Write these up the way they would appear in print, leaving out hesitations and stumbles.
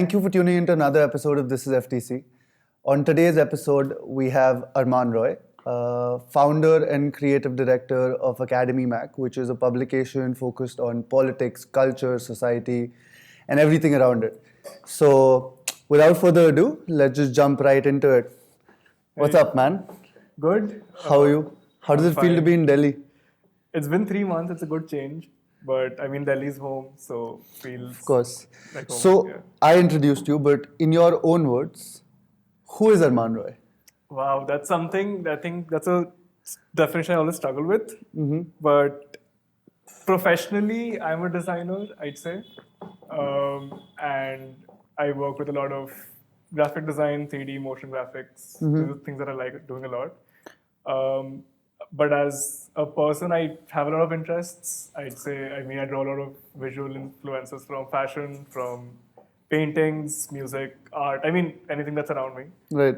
Thank you for tuning into another episode of This is FTC. On today's episode, we have Aarman Roy, founder and creative director of Akademi Mag, which is a publication focused on politics, culture, society, and everything around it. So, without further ado, let's just jump right into it. What's up, man? Good. How are you? How does it feel to be in Delhi? It's been 3 months. It's a good change. But I mean, Delhi's home, so feels. Of course. Like home. So, Yeah. I introduced you, but in your own words, who is Aarman Roy? Wow, that's something. I think that's a definition I always struggle with. But professionally, I'm a designer, I'd say, and I work with a lot of graphic design, 3D, motion graphics. These are things that I like doing a lot. But as a person, I have a lot of interests. I'd say, I mean, I draw a lot of visual influences from fashion, from paintings, music, art. I mean, anything that's around me. Right.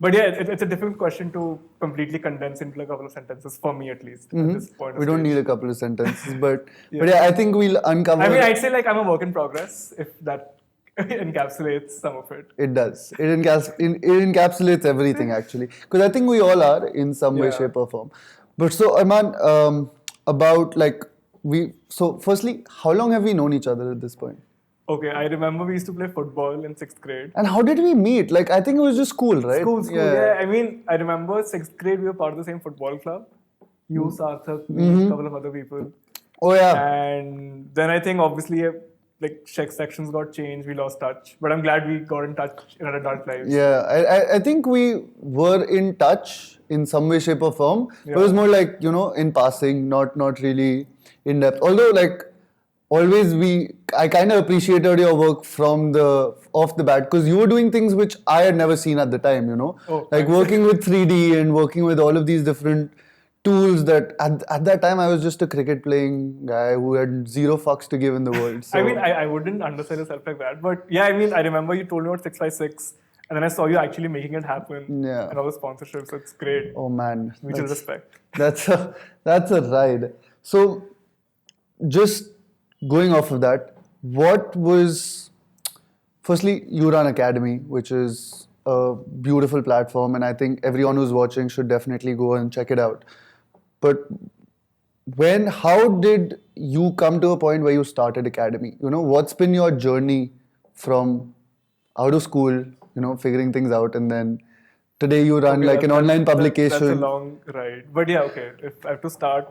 But yeah, it's a difficult question to completely condense into a couple of sentences, for me at least, at this point of We don't stage. need a couple of sentences, but yeah, I think we'll uncover. I mean, I'd say like I'm a work in progress, if that encapsulates some of it. It does. It encapsulates everything actually, because I think we all are in some way, Yeah. shape, or form. But so, Aarman, about like we. So, firstly, how long have we known each other at this point? Okay, I remember we used to play football in 6th grade. And how did we meet? Like, I think it was just school, right? School, yeah. I mean, I remember 6th grade, we were part of the same football club. You, Sarthak, me, a couple of other people. Oh yeah. And then I think obviously like sections got changed, we lost touch. But I'm glad we got in touch in our adult lives. Yeah, I think we were in touch in some way, shape, or form. But it was more like, in passing, not really in depth. Although, like, always I kind of appreciated your work from off the bat, because you were doing things which I had never seen at the time, Oh, like thanks. working with 3D and working with all of these different tools that at that time I was just a cricket playing guy who had zero fucks to give in the world. So, I mean, I wouldn't undersell yourself like that. But yeah, I mean, I remember you told me about 656. And then I saw you actually making it happen. Yeah. And all the sponsorships. It's great. oh man, Mutual respect. That's a ride. So, just going off of that, what was, firstly, you run Akademi, which is a beautiful platform, and I think everyone who's watching should definitely go and check it out. But how did you come to a point where you started Akademi? What's been your journey from out of school, figuring things out, and then today you run Okay, an online publication. That's a long ride. But yeah, okay. If I have to start,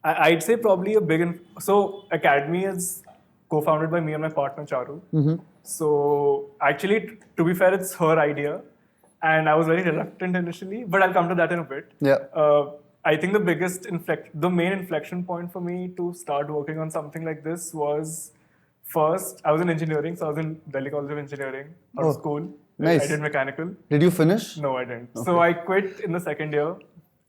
I'd say probably so Akademi is co-founded by me and my partner Charu. So actually, to be fair, it's her idea. And I was very reluctant initially, but I'll come to that in a bit. Yeah. I think the main inflection point for me to start working on something like this was, first, I was in engineering, so I was in Delhi College of Engineering out of school. Nice. I did mechanical. Did you finish? No, I didn't. Okay. So I quit in the second year.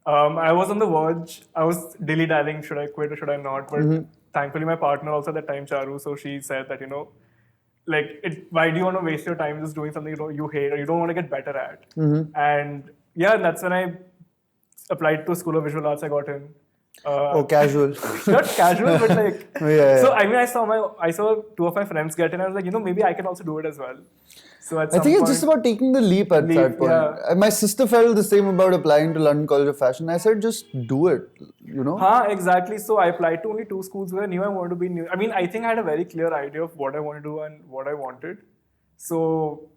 I was on the verge. I was dilly-dallying, should I quit or should I not? But thankfully, my partner also at that time, Charu, so she said that, why do you want to waste your time just doing something you hate or you don't want to get better at? And yeah, that's when I applied to School of Visual Arts. I got in. Casual. Not casual, but like. Yeah. So I mean, I saw two of my friends get in. I was like, maybe I can also do it as well. So I think it's just about taking the leap at that point. Yeah. My sister felt the same about applying to London College of Fashion. I said, just do it, Exactly. So I applied to only 2 schools where I knew I wanted to be new. I mean, I think I had a very clear idea of what I wanted to do and what I wanted. So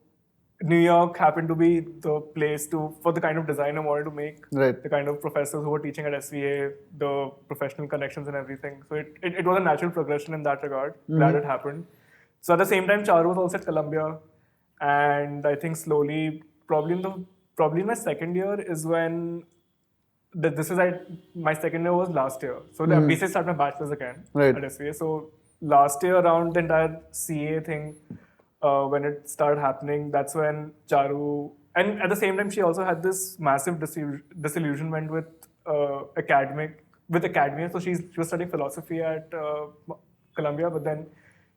New York happened to be the place for the kind of design I wanted to make. Right. The kind of professors who were teaching at SVA, the professional connections and everything. So it was a natural progression in that regard. Glad it happened. So at the same time, Charu was also at Columbia. And I think slowly, probably in my second year is when my second year was last year. So I basically started my bachelor's again Right. at SVA. So last year around the entire CA thing, when it started happening, that's when Charu, and at the same time she also had this massive disillusionment with academia. So she was studying philosophy at Columbia, but then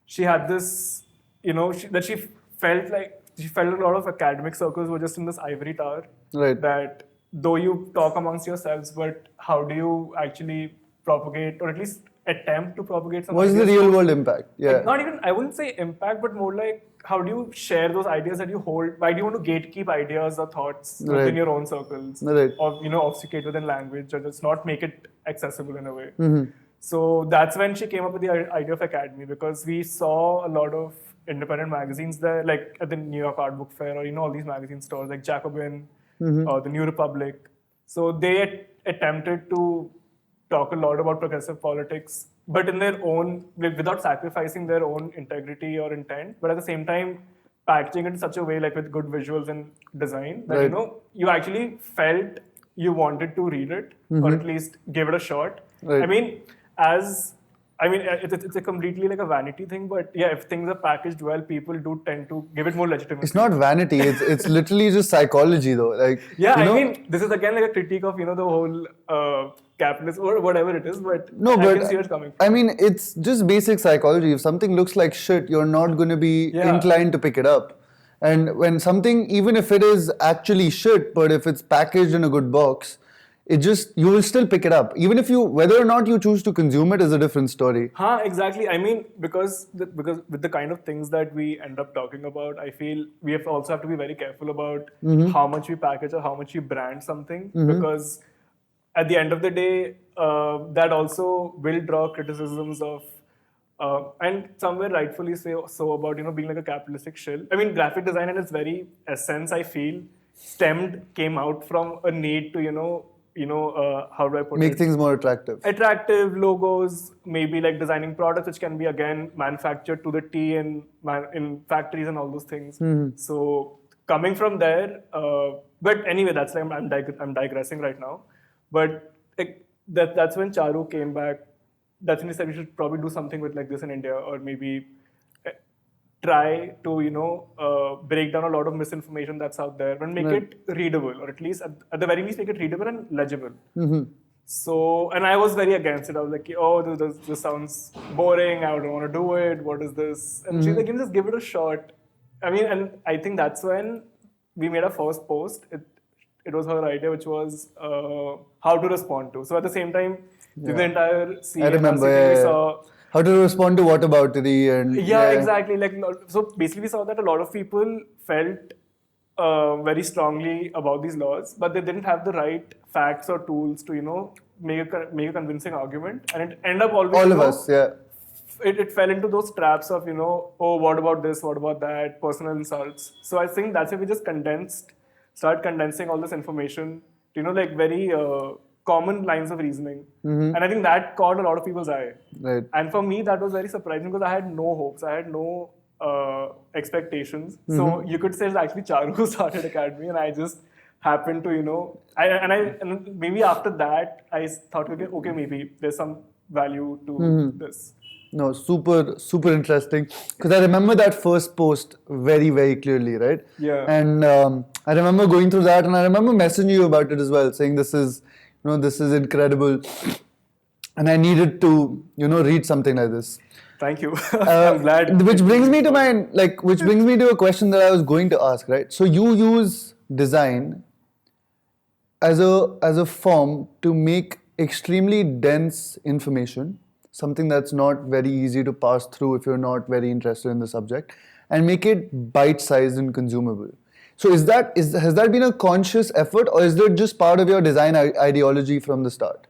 she had this, she felt a lot of academic circles were just in this ivory tower. Right. That though you talk amongst yourselves, but how do you actually propagate or at least attempt to propagate some What is the ideas. real world impact? Yeah. Like, not even, I wouldn't say impact, but more like how do you share those ideas that you hold? Why do you want to gatekeep ideas or thoughts Right. within your own circles? Right. Or, obfuscate within language or just not make it accessible in a way. Mm-hmm. So that's when she came up with the idea of Akademi, because we saw a lot of independent magazines there, like at the New York Art Book Fair, or all these magazine stores like Jacobin or the New Republic. So they attempted to talk a lot about progressive politics, but in their own, without sacrificing their own integrity or intent, but at the same time packaging it in such a way, like with good visuals and design, that Right. you actually felt you wanted to read it or at least give it a shot. Right. It's a completely like a vanity thing, but yeah, if things are packaged well, people do tend to give it more legitimacy. It's not vanity. It's literally just psychology, though. Like, Yeah, you know, I mean, this is again like a critique of the whole capitalist or whatever it is, but no, I but can see where it's coming from. I mean, it's just basic psychology. If something looks like shit, you're not going to be Yeah. inclined to pick it up. And when something, even if it is actually shit, but if it's packaged in a good box, you will still pick it up. Even if whether or not you choose to consume it is a different story. Exactly. I mean, because with the kind of things that we end up talking about, I feel we also have to be very careful about how much we package or how much we brand something, because at the end of the day, that also will draw criticisms of, and somewhere rightfully so about being like a capitalistic shill. I mean, graphic design in its very essence, I feel, came out from a need to how do I put Make it? things more attractive. Attractive logos, maybe like designing products which can be again manufactured to the T in factories and all those things. So coming from there, but anyway, that's like I'm digressing right now. But that's when Charu came back. That's when he said we should probably do something with like this in India, or maybe try to break down a lot of misinformation that's out there and make it readable, or at least at the very least make it readable and legible. So, and I was very against it. I was like, oh, this sounds boring, I don't want to do it, what is this? And she's like, just give it a shot. I mean, and I think that's when we made our first post. It was her idea, which was how to respond to. So at the same time, the entire scene, I remember, we yeah. saw How to respond to whataboutery and yeah, exactly. Like, so basically, we saw that a lot of people felt very strongly about these laws, but they didn't have the right facts or tools to make a convincing argument, and it ended up always all of us, yeah. It fell into those traps of oh, what about this, what about that, personal insults. So I think that's why we just start condensing all this information to like very common lines of reasoning, and I think that caught a lot of people's eye. Right. And for me, that was very surprising because I had no hopes, I had no expectations. So you could say it's actually Charu who started Akademi, and I just happened to and maybe after that I thought, okay, maybe there's some value to this. No, super interesting. Because I remember that first post very, very clearly, right? Yeah. And I remember going through that, and I remember messaging you about it as well, saying this is incredible, and I needed to, read something like this. Thank you. I'm glad. Which brings me to a question that I was going to ask, right? So you use design as a form to make extremely dense information, something that's not very easy to pass through if you're not very interested in the subject, and make it bite-sized and consumable. So has that been a conscious effort, or is that just part of your design ideology from the start?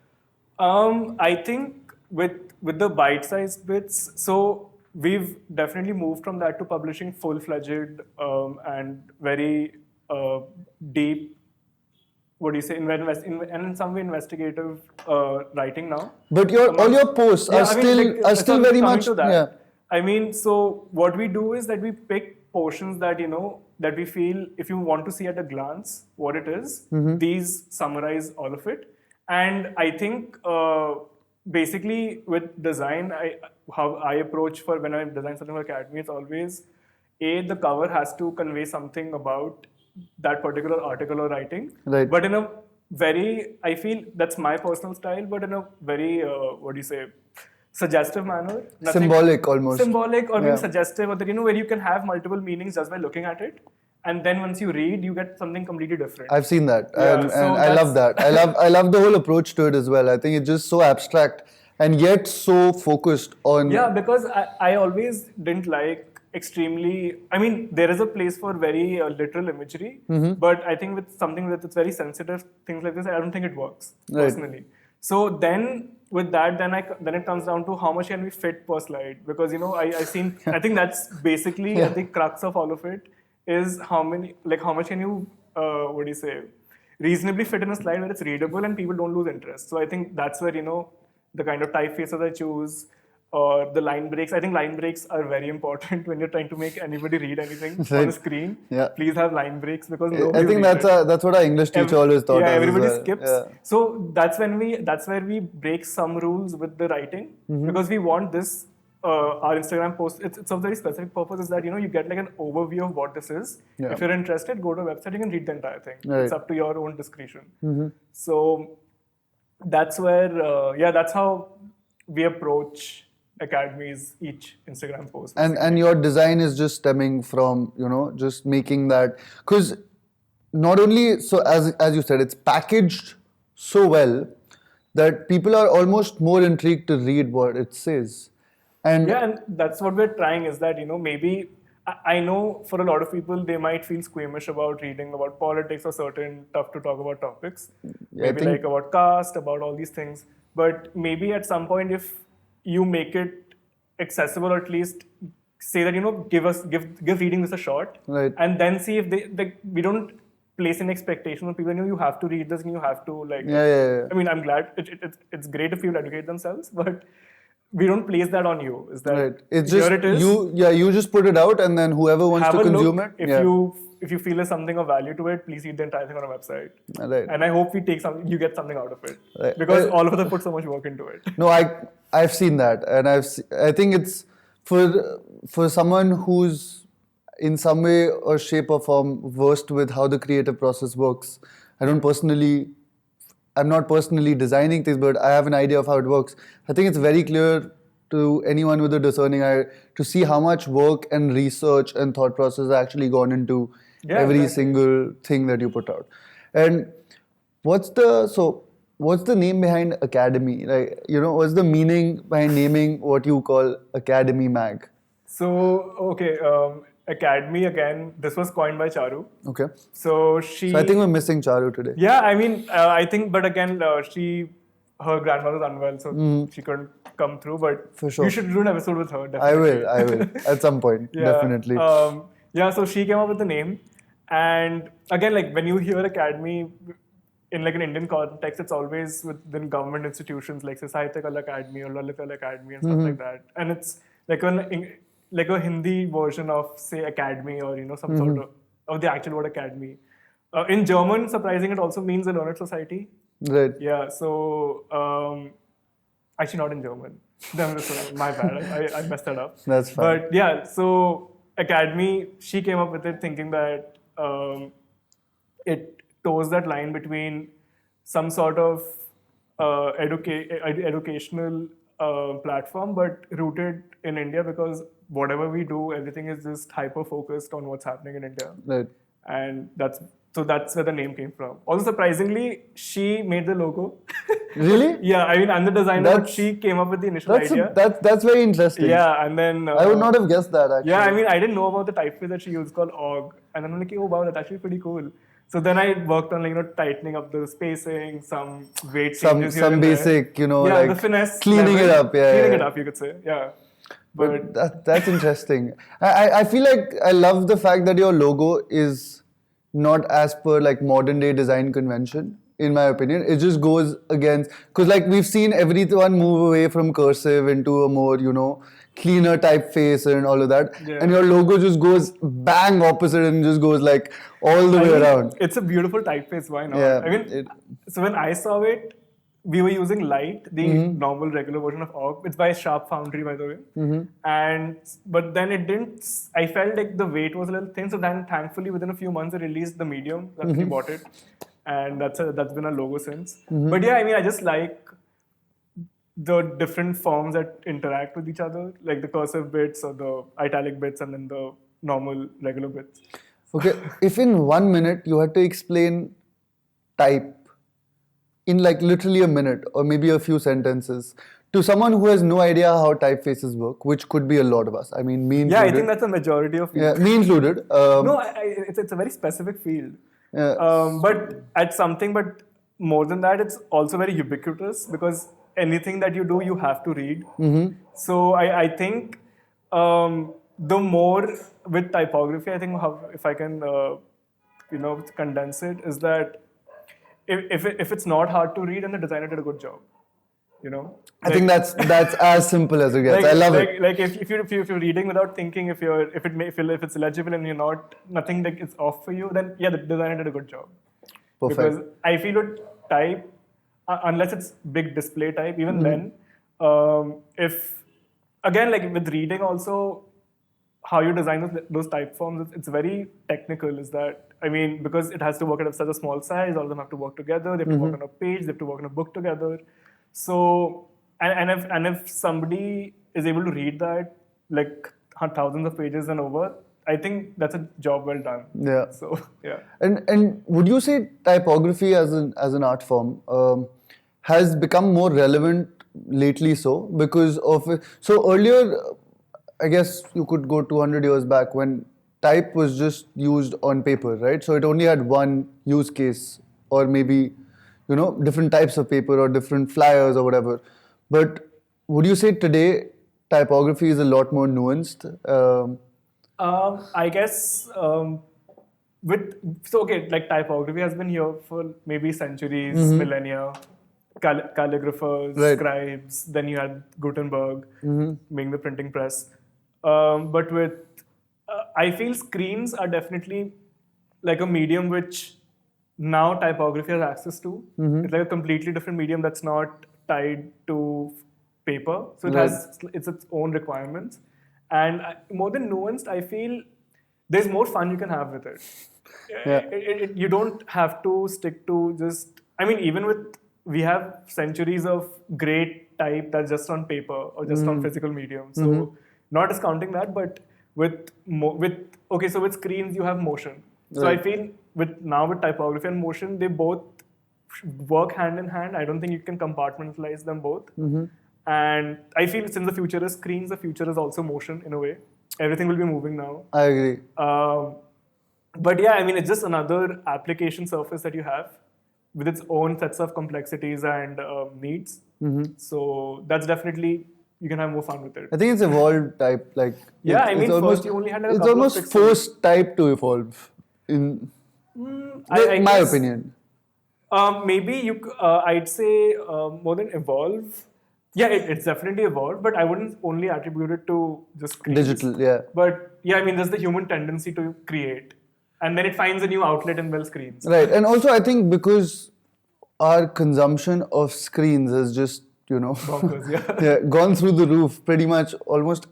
I think with the bite-sized bits, so we've definitely moved from that to publishing full-fledged and very deep, what do you say, and in some way investigative writing now. But all your posts are still very much. Yeah. I mean, so what we do is that we pick portions that that we feel, if you want to see at a glance what it is, these summarize all of it. And I think basically with design, how I approach for when I design something for Akademi, it's always the cover has to convey something about that particular article or writing, right? But in a very, I feel that's my personal style, but in a very suggestive manner. Symbolic almost. Symbolic or maybe suggestive, or that where you can have multiple meanings just by looking at it. And then once you read, you get something completely different. I've seen that, and I love that. I love the whole approach to it as well. I think it's just so abstract, and yet so focused on. Yeah, because I always didn't like extremely. I mean, there is a place for very literal imagery, but I think with something that it's very sensitive, things like this, I don't think it works Right. personally. So then with that, then it comes down to how much can we fit per slide, because I think that's basically at the crux of all of it is how much can you what do you say, reasonably fit in a slide where it's readable and people don't lose interest. So I think that's where the kind of typefaces I choose or the line breaks. I think line breaks are very important when you're trying to make anybody read anything on a screen. Yeah. Please have line breaks because I think that's what our English teacher always taught us. Yeah, everybody as well. skips. Yeah. So that's where we break some rules with the writing, because we want this. Our Instagram post, it's a very specific purpose, is that you get like an overview of what this is. Yeah. If you're interested, go to a website, you can read the entire thing. Right. It's up to your own discretion. So that's where that's how we approach Academy's each Instagram post. And your design is just stemming from just making that, because not only so, as you said, it's packaged so well that people are almost more intrigued to read what it says. And and that's what we're trying, is that maybe I know for a lot of people they might feel squeamish about reading about politics or certain tough to talk about topics, maybe like about caste, about all these things. But maybe at some point, if you make it accessible, or at least say that give reading this a shot, Right. and then see if we don't place an expectation on people. You have to read this and you have to Yeah. I mean, I'm glad it's great if people educate themselves, but we don't place that on you. Is that right? It's just here it is. you just put it out, and then whoever wants Have to a consume look. it. If you feel there's something of value to it, please read the entire thing on our website. Right. And I hope you get something out of it, Right. because all of us put so much work into it. No, I've seen that, and I think it's for someone who's in some way or shape or form versed with how the creative process works. I'm not personally designing things, but I have an idea of how it works. I think it's very clear to anyone with a discerning eye to see how much work and research and thought process has actually gone into every single thing that you put out. And what's the name behind Academy? Like, what's the meaning behind naming what you call Akademi Mag? So, okay, Academy, again, this was coined by Charu. Okay. So I think we're missing Charu today. Yeah, I mean, I think, but again, her grandmother was unwell, so she couldn't come through. But For sure. you should do an episode with her. Definitely. I will at some point. Definitely. So she came up with the name, and again, like when you hear Academy in like an Indian context, it's always within government institutions like say Sahitya Kala Academy or Lalit Kala Academy and stuff like that, and it's like a Hindi version of say Academy, or some sort of the actual word Academy. In German, surprising, it also means a learned society. Right. Yeah, so actually not in German. My bad, I messed that up. That's fine. But yeah, so Academy, she came up with it thinking that it toes that line between some sort of educational platform, but rooted in India, because whatever we do, everything is just hyper focused on what's happening in India. Right. And that's where the name came from. Also, surprisingly, she made the logo. Really? Yeah, I mean, I'm the designer, but she came up with the initial idea. That's very interesting. Yeah, and then I would not have guessed that, actually. Yeah, I mean, I didn't know about the typeface that she used called org, and then I'm like, oh wow, that's actually pretty cool. So then I worked on tightening up the spacing, some weight changes here some and basic, there. like the finesse cleaning level, it up. Cleaning it up, you could say. Yeah. But that's interesting. I feel like I love the fact that your logo is not as per like modern day design convention, in my opinion. It just goes against, because like we've seen everyone move away from cursive into a more, cleaner typeface and all of that. Yeah. And your logo just goes bang opposite and just goes like all the way around. It's a beautiful typeface, why not? Yeah, I mean, so when I saw it, we were using Light, the normal regular version of org. It's by Sharp Foundry, by the way. But then it didn't. I felt like the weight was a little thin. So then, thankfully, within a few months, they released the medium. That's when we bought it, and that's been a logo since. But yeah, I mean, I just like the different forms that interact with each other, like the cursive bits or the italic bits, and then the normal regular bits. Okay, if in 1 minute you had to explain type in like literally a minute or maybe a few sentences to someone who has no idea how typefaces work, which could be a lot of us. I mean, me included. Yeah, I think that's a majority of people. Yeah, me included. No, it's a very specific field. Yeah. But more than that, it's also very ubiquitous because anything that you do, you have to read. So I think the more with typography, I think if I can condense it, is that if it's not hard to read, then the designer did a good job. I think that's as simple as it gets. I love it. Like if you're reading without thinking, if it's illegible and nothing like it's off for you, then yeah, the designer did a good job. Perfect. Because I feel with type, unless it's big display type, even then, if again like with reading also, how you design those type forms, it's very technical. Is that because it has to work at such a small size, all of them have to work together. They have to work on a page. They have to work on a book together. So and if somebody is able to read that like thousands of pages and over, I think that's a job well done. Yeah. So yeah. And would you say typography as an art form has become more relevant lately? So because of so earlier, I guess you could go 200 years back when type was just used on paper, right? So it only had one use case, or maybe different types of paper or different flyers or whatever. But would you say today typography is a lot more nuanced? I guess like typography has been here for maybe centuries, millennia. Calligraphers, scribes. Then you had Gutenberg being the printing press. But I feel screens are definitely like a medium which now typography has access to. It's like a completely different medium that's not tied to paper. So it's its own requirements. And more than nuanced, I feel there's more fun you can have with it. Yeah. You don't have to stick to just, even we have centuries of great type that's just on paper or just on physical medium. So not discounting that, but with screens you have motion. So I feel with typography and motion, they both work hand in hand. I don't think you can compartmentalize them both. And I feel since the future is screens, the future is also motion in a way. Everything will be moving now. I agree. But yeah, it's just another application surface that you have with its own sets of complexities and needs. So that's definitely, you can have more fun with it. I think it's evolved type. Like first you only had a couple it's almost forced type to evolve. In my opinion. Maybe I'd say more than evolve. Yeah, it's definitely evolved, but I wouldn't only attribute it to just screens. Digital, yeah. But yeah, there's the human tendency to create. And then it finds a new outlet in screens. Right. And also I think because our consumption of screens has just, bonkers, yeah. gone through the roof pretty much almost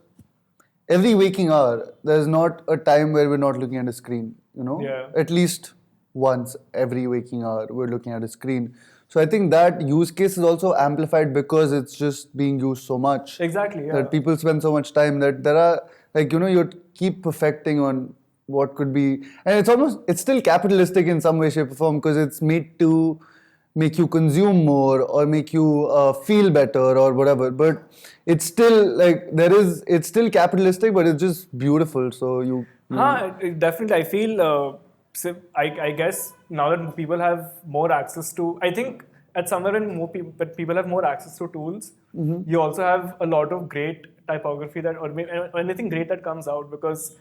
every waking hour. There's not a time where we're not looking at a screen, Yeah. At least once every waking hour we're looking at a screen. So I think that use case is also amplified because it's just being used so much. Exactly, yeah. That people spend so much time that there are, you keep perfecting on what could be. And it's still capitalistic in some way, shape or form because it's made to make you consume more or make you feel better or whatever. But it's still it's still capitalistic, but it's just beautiful. So definitely. I feel... I guess now that people have more access to, I think at somewhere when people have more access to tools, you also have a lot of great typography or anything great that comes out, because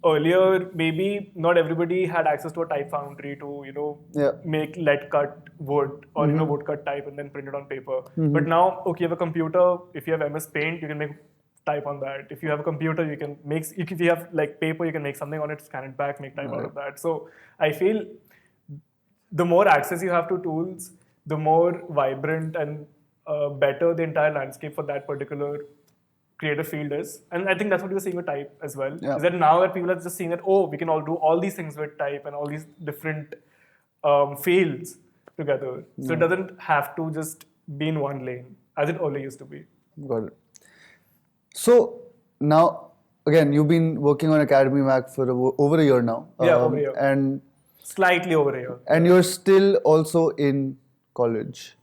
earlier maybe not everybody had access to a type foundry to make lead cut wood or wood cut type and then print it on paper. But now you have a computer. If you have MS Paint, you can make type on that. If you have a computer, you can make. If you have paper, you can make something on it, scan it back, make type out of that. So I feel the more access you have to tools, the more vibrant and better the entire landscape for that particular creative field is. And I think that's what you're seeing with type as well. Yeah. Is that now that people are just seeing that we can all do all these things with type and all these different fields together. So it doesn't have to just be in one lane as it only used to be. Got it. So now, again, you've been working on Akademi Mag for over a year now. Yeah, over a year. And slightly over a year. And you're still also in college.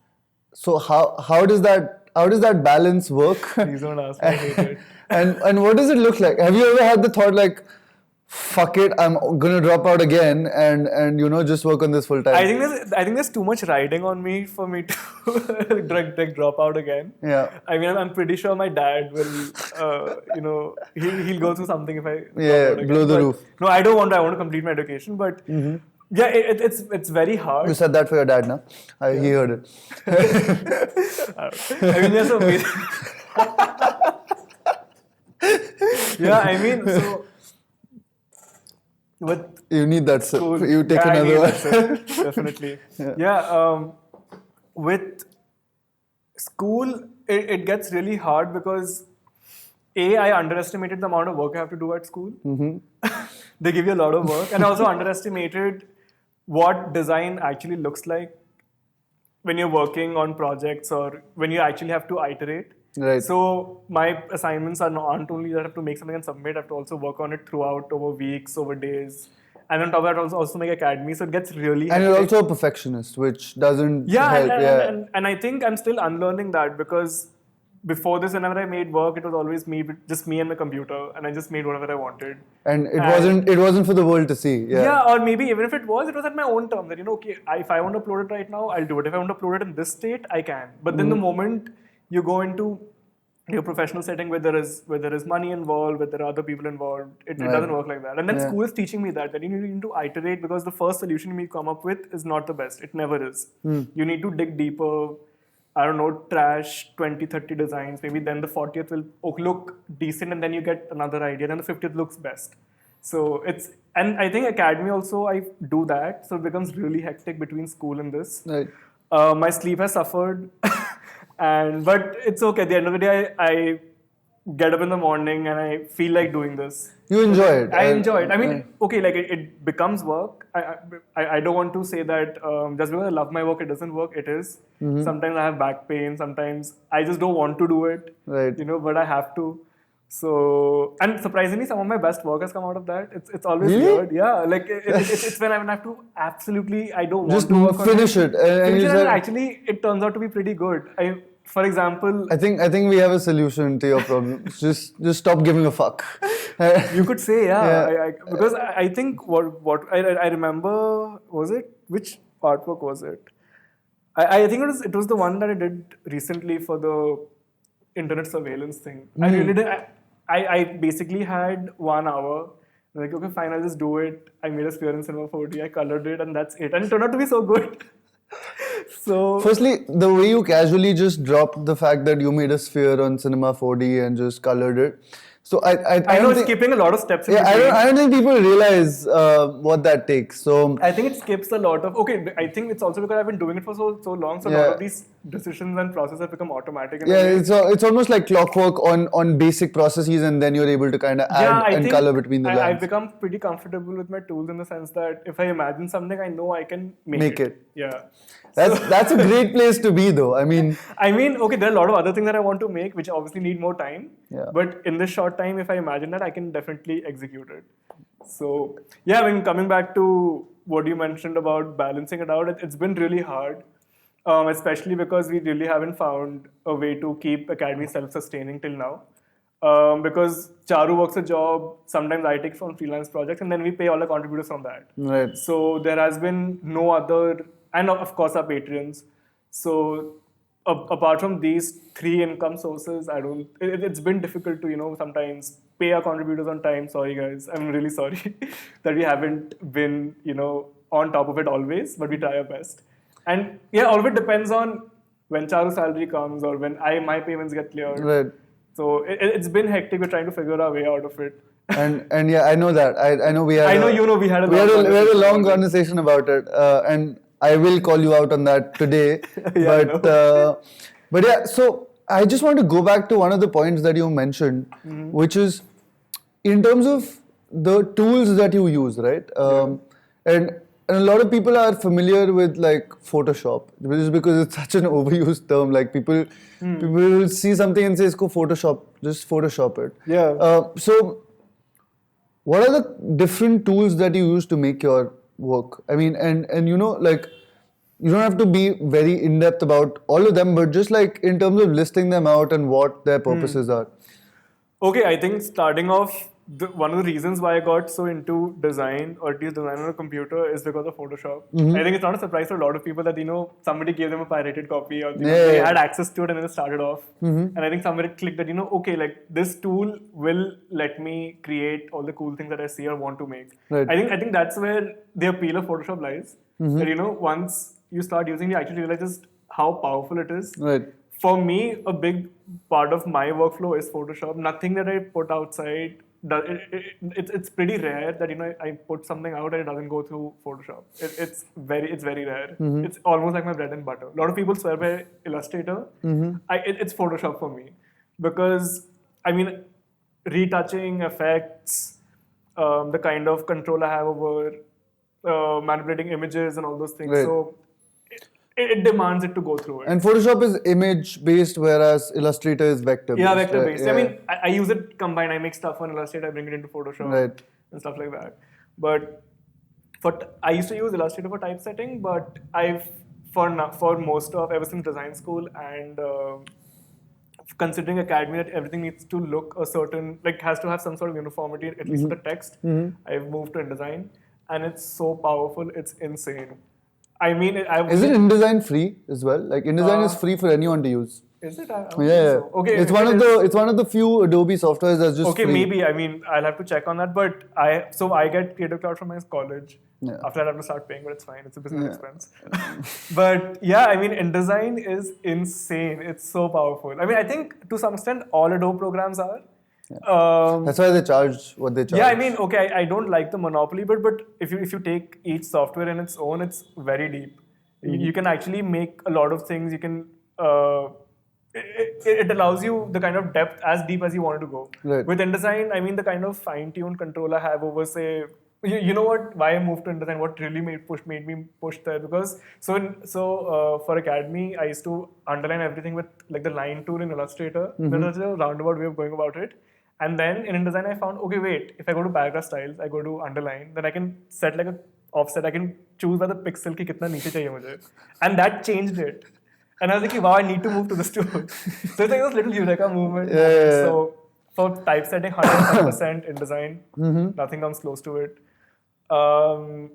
So how does that that balance work? Please don't ask me. I hate it. And what does it look like? Have you ever had the thought like, fuck it, I'm gonna drop out again and just work on this full time? I think there's too much riding on me for me to drop out again. Yeah. I mean, I'm pretty sure my dad will, he'll go through something if I drop out again. Blow the roof. No, I don't want to. I want to complete my education, but yeah, it's very hard. You said that for your dad, now. He heard it. I mean, yeah, so yeah, I mean, so. With you need that sip. school, You take I another need one. that sip, definitely. With school, it gets really hard because I underestimated the amount of work I have to do at school. They give you a lot of work, and I also underestimated what design actually looks like when you're working on projects or when you actually have to iterate. Right. So my assignments aren't only that I have to make something and submit, I have to also work on it throughout over weeks, over days. And on top of that, also make Akademi. So it gets really And you're hectic. also a perfectionist, which doesn't Yeah, help. and I think I'm still unlearning that because before this, whenever I made work, it was always just me and my computer, and I just made whatever I wanted. And it wasn't for the world to see. Yeah, or maybe even if it was at my own terms. That okay, if I want to upload it right now, I'll do it. If I want to upload it in this state, I can. But then the moment you go into your professional setting where there is money involved, where there are other people involved, it doesn't work like that. And then school is teaching me that you need to iterate because the first solution you come up with is not the best. It never is. You need to dig deeper. I don't know, trash 20, 30 designs. Maybe then the 40th will look decent and then you get another idea. Then the 50th looks best. So and I think Akademi also, I do that. So it becomes really hectic between school and this. Right. My sleep has suffered. But it's okay. At the end of the day, I get up in the morning and I feel like doing this. You enjoy it. I enjoy it. I mean, okay, like it becomes work. I don't want to say that just because I love my work, it doesn't work. It is. Sometimes I have back pain. Sometimes I just don't want to do it. Right. But I have to. So, and surprisingly, some of my best work has come out of that. It's always Really? weird. Yeah, like it's when I have to absolutely, I don't want Just to work on finish it. And Finish you it said- and actually, it turns out to be pretty good. For example, I think we have a solution to your problem. just stop giving a fuck. you could say, Yeah. because I think what I remember, was it, which artwork was it? I think it was the one that I did recently for the internet surveillance thing. I really did. I basically had 1 hour. Like, okay, fine, I'll just do it. I made a sphere in Cinema 4D. I colored it, and that's it. And it turned out to be so good. So, Firstly, the way you casually just dropped the fact that you made a sphere on Cinema 4D and just colored it. So I I know don't it's think, skipping a lot of steps. In yeah, between. I don't think people realize what that takes. So I think it skips a lot of. Okay, I think it's also because I've been doing it for so long. So a lot of these decisions and processes have become automatic. In a way. it's almost like clockwork on basic processes, and then you're able to kind of add and color between the lines. I've become pretty comfortable with my tools in the sense that if I imagine something, I know I can make it. Yeah. That's a great place to be, though. I mean, okay, there are a lot of other things that I want to make, which obviously need more time. Yeah. But in this short time, if I imagine that, I can definitely execute it. So, yeah, I mean, coming back to what you mentioned about balancing it out, it's been really hard, especially because we really haven't found a way to keep Akademi self-sustaining till now. Because Charu works a job, sometimes I take from freelance projects, and then we pay all the contributors from that. right. So there has been no other, and of course our patrons. So apart from these 3 income sources, it's been difficult to, sometimes pay our contributors on time. Sorry guys, I'm really sorry that we haven't been, on top of it always, but we try our best. And yeah, all of it depends on when Charu's salary comes or when my payments get cleared. Right. So it's been hectic. We're trying to figure our way out of it. And yeah, I know that. I know we had. I know we had a long conversation about it, and I will call you out on that today. Yeah, but yeah, so I just want to go back to one of the points that you mentioned, which is in terms of the tools that you use, right? And a lot of people are familiar with like Photoshop, which is because it's such an overused term. Like people will see something and say, "Go Photoshop, just Photoshop it." Yeah. So, what are the different tools that you use to make your work? I mean, and like you don't have to be very in-depth about all of them, but just like in terms of listing them out and what their purposes are. Okay, I think starting off, one of the reasons why I got so into design or at least design on a computer is because of Photoshop. I think it's not a surprise for a lot of people that, somebody gave them a pirated copy or they had access to it and then it started off. And I think somebody clicked that, okay, like this tool will let me create all the cool things that I see or want to make. Right. I think that's where the appeal of Photoshop lies. That, once you start using it, you actually realize just how powerful it is. Right. For me, a big part of my workflow is Photoshop. Nothing that I put outside, it's pretty rare that I put something out and it doesn't go through Photoshop. It's very rare. It's almost like my bread and butter. A lot of people swear by Illustrator. It's Photoshop for me because retouching effects, the kind of control I have over manipulating images and all those things. Right. So it demands it to go through it. And Photoshop is image based, whereas Illustrator is vector based. Yeah, vector based. Yeah. I use it combined. I make stuff on Illustrator, I bring it into Photoshop and stuff like that. But I used to use Illustrator for typesetting, but for most of ever since design school and considering Academy that everything needs to look a certain, has to have some sort of uniformity, at least with the text, I've moved to InDesign, and it's so powerful, it's insane. Is it InDesign free as well? Like InDesign is free for anyone to use. Is it? Yeah. So. Okay. It's one of the few Adobe softwares that's just okay, free. Maybe. I'll have to check on that. But I get Creative Cloud from my college. Yeah. After that, I have to start paying, but it's fine. It's a business expense. But yeah, InDesign is insane. It's so powerful. I think to some extent all Adobe programs are. That's why they charge what they charge. Yeah, okay, I don't like the monopoly, but if you take each software in its own, it's very deep. You can actually make a lot of things. You can it allows you the kind of depth as deep as you want to go. Right. With InDesign, the kind of fine-tuned control I have over, say, you know what? Why I moved to InDesign? What really made me push there? Because for Academy, I used to underline everything with like the line tool in Illustrator. That's a roundabout way of going about it. And then in InDesign, I found, okay, wait, if I go to paragraph styles, I go to underline, then I can set like a offset. I can choose by the pixel ki kitna niche chahiye mujhe. And that changed it. And I was like, wow, I need to move to this tool. So it's like this little Eureka movement. Yeah. So for typesetting, 100% InDesign, nothing comes close to it.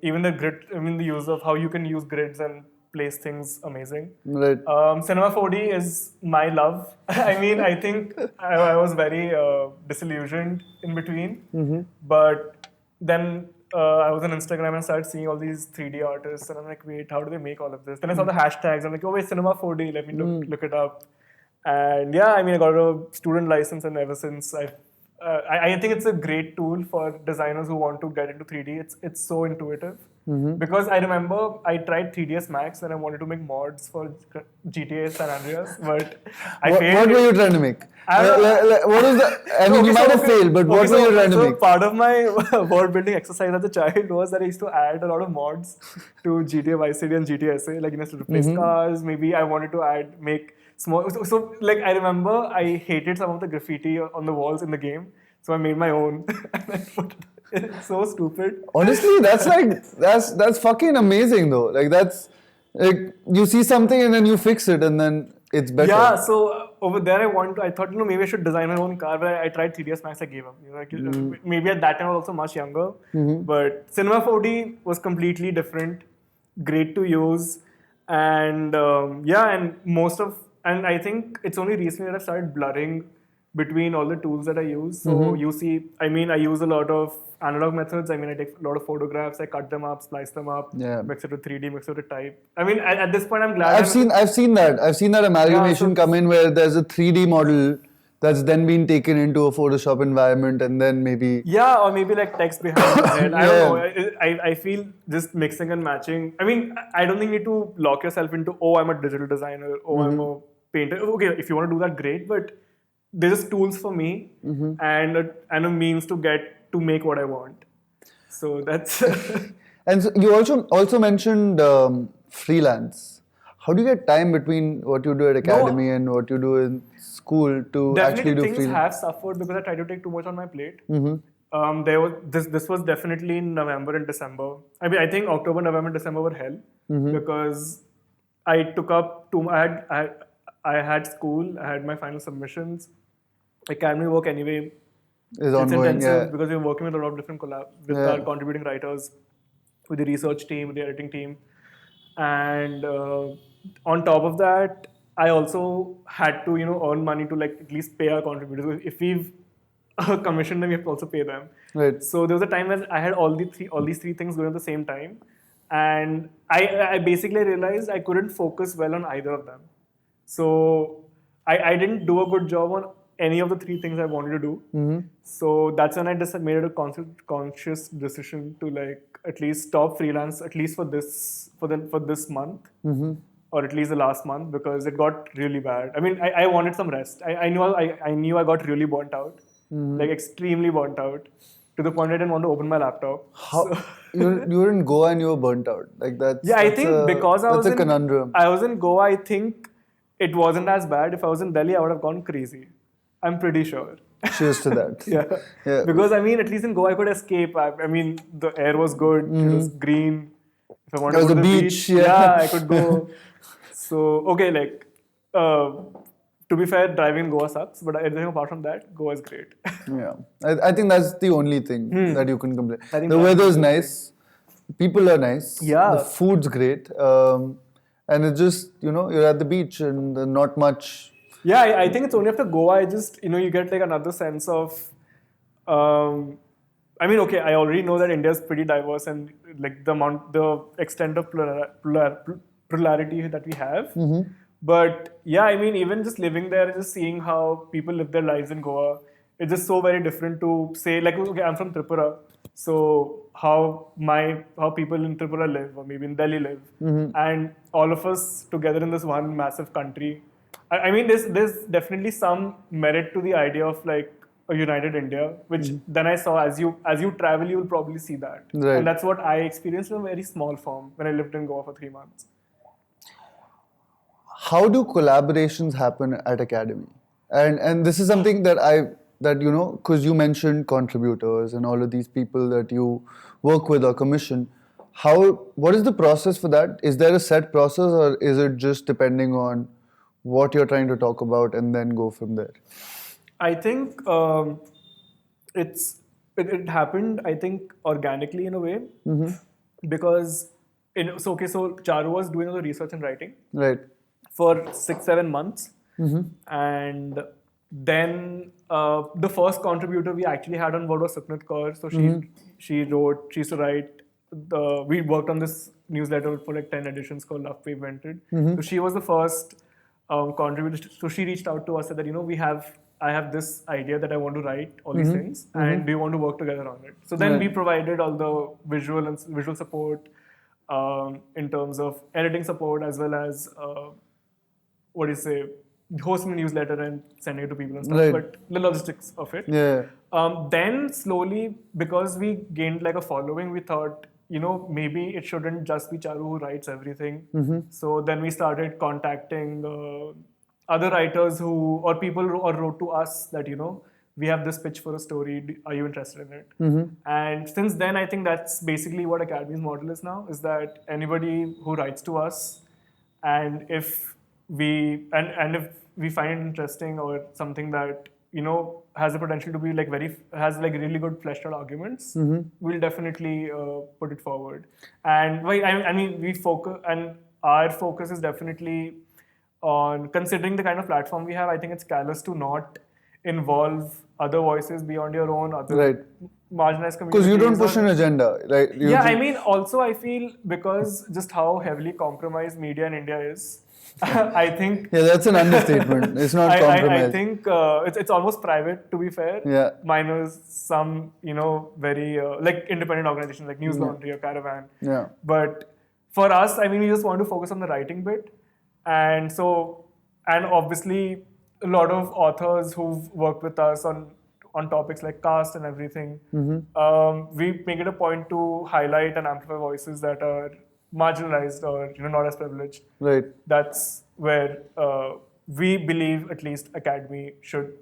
Even the grid, the use of how you can use grids and place things, amazing. Right. Cinema 4D is my love. I think I was very disillusioned in between. But then I was on Instagram and started seeing all these 3D artists, and I'm like, wait, how do they make all of this? Then I saw the hashtags. I'm like, oh wait, Cinema 4D. Let me look it up. And yeah, I got a student license, and ever since I think it's a great tool for designers who want to get into 3D. It's so intuitive. Because I remember I tried 3ds Max when I wanted to make mods for GTA San Andreas, but I failed. What were you trying to make? What was the? You might have failed, but what were you trying to make? Part of my world building exercise as a child was that I used to add a lot of mods to GTA Vice City and GTA SA, like to replace cars. Maybe I wanted to make small. So I remember I hated some of the graffiti on the walls in the game, so I made my own. And I put it. It's so stupid. Honestly, that's fucking amazing though. Like that's like you see something and then you fix it and then it's better. Yeah. So over there, I thought maybe I should design my own car, but I tried 3ds Max. I gave up. Maybe at that time I was also much younger. But Cinema 4D was completely different, great to use, and and I think it's only recently that I've started blurring between all the tools that I use. So you see, I use a lot of analog methods. I take a lot of photographs, I cut them up, splice them up, mix it with 3D, mix it with type. At this point, I'm glad. I've seen that amalgamation come in where there's a 3D model that's then been taken into a Photoshop environment and then maybe... Yeah, or maybe like text behind the head. I don't know. I feel just mixing and matching. I don't think you need to lock yourself into, I'm a digital designer, I'm a painter. Okay, if you want to do that, great, but they're just tools for me and a means to make what I want. So that's... And so you also mentioned freelance. How do you get time between what you do at Academy and what you do in school to actually do freelance? Definitely things have suffered because I try to take too much on my plate. This was definitely in November and December. I think October, November, December were hell because I took up two. I had school. I had my final submissions. Academy work anyway. Is It's ongoing. intensive Yeah. because we're working with a lot of different with Yeah. our contributing writers, with the research team, with the editing team, and on top of that, I also had to earn money to like at least pay our contributors. If we've commissioned them, we have to also pay them. Right. So there was a time when I had all these three things going at the same time, and I basically realized I couldn't focus well on either of them. So I didn't do a good job on any of the three things I wanted to do. So that's when I just made a conscious decision to like at least stop freelance at least for this month. Or at least the last month, because it got really bad. I mean, I wanted some rest. I knew I got really burnt out, like extremely burnt out, to the point I didn't want to open my laptop. How you were in Goa and you were burnt out? Like that's Yeah, I think because that's a conundrum. I was in Goa, I think it wasn't as bad. If I was in Delhi, I would have gone crazy. I'm pretty sure. Cheers to that. Yeah. Because I mean, at least in Goa, I could escape. I mean, the air was good. It was green. If I wanted There to was go to a the beach, yeah. yeah, I could go. So okay, like to be fair, driving in Goa sucks, but everything apart from that, Goa is great. Yeah, I think that's the only thing that you can complain. I think The that's weather's nice, people are nice, Yeah. the food's great, and it's just you're at the beach and not much. Yeah, I think it's only after Goa, I just, you get like another sense of, I mean, okay, I already know that India is pretty diverse and like the extent of plurality that we have. But yeah, I mean, even just living there, just seeing how people live their lives in Goa, it's just so very different to say, like, okay, I'm from Tripura. So how people in Tripura live, or maybe in Delhi live, and all of us together in this one massive country. I mean, there's definitely some merit to the idea of like a united India, which then I saw as you travel, you will probably see that, Right. and that's what I experienced in a very small form when I lived in Goa for 3 months. How do collaborations happen at Akademi? And this is something that because you mentioned contributors and all of these people that you work with or commission. What is the process for that? Is there a set process, or is it just depending on what you're trying to talk about and then go from there? I think it happened, I think, organically in a way, because so Charu was doing all the research and writing Right. for 6-7 months, and then the first contributor we actually had on board was Sapnit Kaur. So she used to write. We worked on this newsletter for like 10 editions called Love We Invented. So she was the first contributor. So she reached out to us, said that I have this idea that I want to write all these things, and do you want to work together on it? So then we provided all the visual support in terms of editing support, as well as hosting the newsletter and sending it to people and stuff. Right. But the logistics of it. Yeah. Then slowly, because we gained like a following, we thought, maybe it shouldn't just be Charu who writes everything. So then we started contacting other writers or people who wrote to us that, we have this pitch for a story. Are you interested in it? And since then, I think that's basically what Academy's model is now, is that anybody who writes to us, and if we find it interesting or something that has the potential to be like has like really good fleshed out arguments, we'll definitely put it forward. And I mean, we focus, and our focus is definitely on, considering the kind of platform we have, I think it's callous to not involve other voices beyond your own, other Right. marginalized communities. Because you don't push an agenda, right? I mean, also I feel because just how heavily compromised media in India is, I think. Yeah, that's an understatement. It's not compromise. I think it's almost private, to be fair. Yeah. Minus some, very like independent organizations like News Laundry or Caravan. Yeah. But for us, I mean, we just want to focus on the writing bit, and obviously a lot of authors who've worked with us on topics like caste and everything. We make it a point to highlight and amplify voices that are marginalized or not as privileged. Right. That's where we believe at least Academy should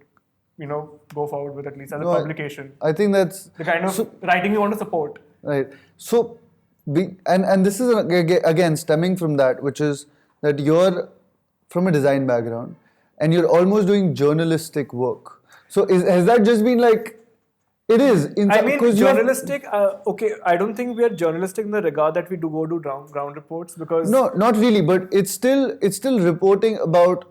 go forward with, at least as a publication. I think that's the kind of writing we want to support. Right. So and this is again stemming from that, which is that you're from a design background and you're almost doing journalistic work. So has that just been like, it is. I mean, journalistic, okay, I don't think we are journalistic in the regard that we do go do ground reports because... No, not really, but it's still reporting about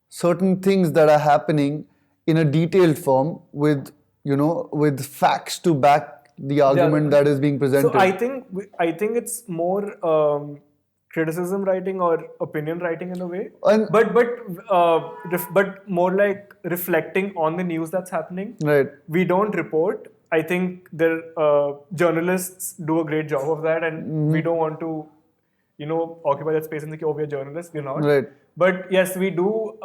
certain things that are happening in a detailed form with, with facts to back the argument that is being presented. So I think it's more criticism writing or opinion writing in a way, but more like reflecting on the news that's happening. Right. We don't report. I think journalists do a great job of that, and we don't want to, occupy that space and say, "Oh, we're journalists." We're not. Right. But yes, we do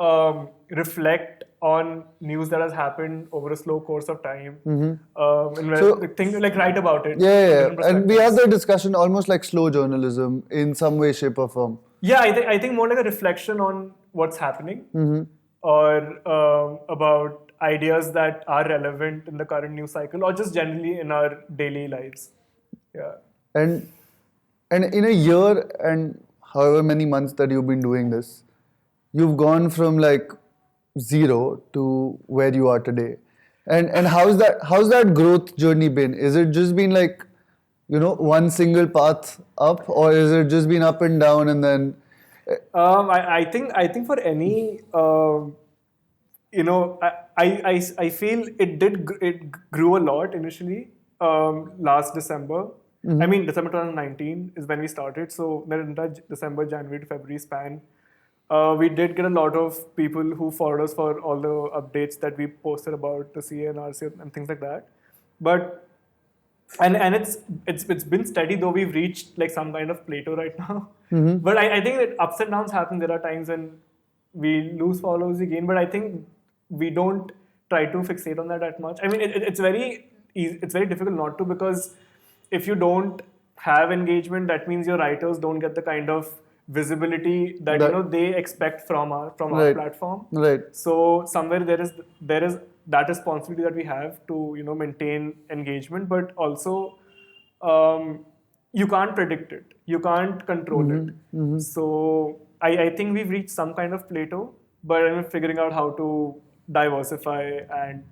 reflect on news that has happened over a slow course of time, and think like write about it. Yeah. And we have the discussion almost like slow journalism in some way, shape, or form. Yeah, I think more like a reflection on what's happening, or about ideas that are relevant in the current news cycle, or just generally in our daily lives. Yeah. And in a year and however many months that you've been doing this, you've gone from like 0 to where you are today. And how's that growth journey been? Is it just been like, one single path up, or is it just been up and down and then? I think for any I feel it grew a lot initially. Last December. I mean, December 2019 is when we started. So the entire December, January to February span, we did get a lot of people who followed us for all the updates that we posted about the CA and RCA and things like that. But and it's been steady, though we've reached like some kind of plateau right now. But I think that ups and downs happen. There are times when we lose followers again, but I think we don't try to fixate on that much. I mean, it's very easy, it's very difficult not to, because if you don't have engagement, that means your writers don't get the kind of visibility that they expect from our platform. Right. So somewhere there is that responsibility that we have to maintain engagement, but also you can't predict it, you can't control it. So I think we've reached some kind of plateau, but I'm figuring out how to diversify and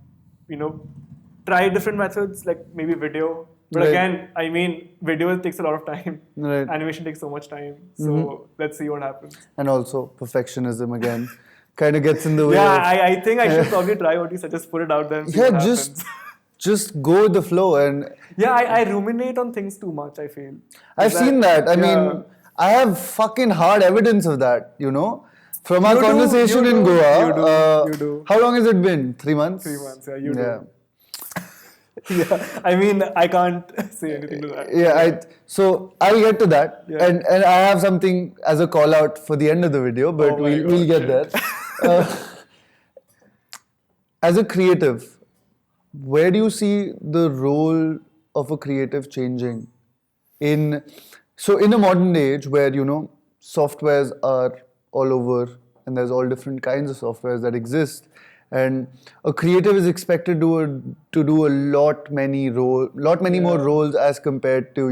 try different methods, like maybe video. But again, I mean, video takes a lot of time. Right. Animation takes so much time. So let's see what happens. And also perfectionism again kind of gets in the way. Yeah, I think I should probably try what you said. Just put it out there and see what happens. Just go with the flow. And yeah, I ruminate on things too much, I feel. I've seen that. I mean, I have fucking hard evidence of that, From our conversation in Goa. You do. How long has it been? 3 months? 3 months, yeah, you do. Yeah, I mean, I can't say anything to that. Yeah, so I'll get to that. Yeah. And I have something as a call out for the end of the video, but we'll get there. As a creative, where do you see the role of a creative changing in a modern age where, softwares are all over and there's all different kinds of softwares that exist, and a creative is expected to do a lot many more roles as compared to,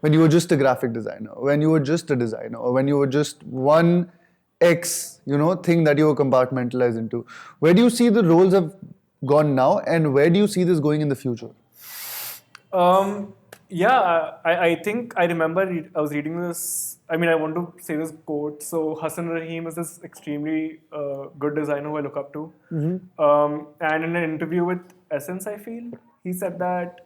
when you were just a graphic designer, when you were just a designer, or when you were just one X, thing that you were compartmentalized into. Where do you see the roles have gone now, and where do you see this going in the future? I think I remember I was reading this. I mean, I want to say this quote. So Hassan Rahim is this extremely good designer who I look up to. And in an interview with Essence, I feel, he said that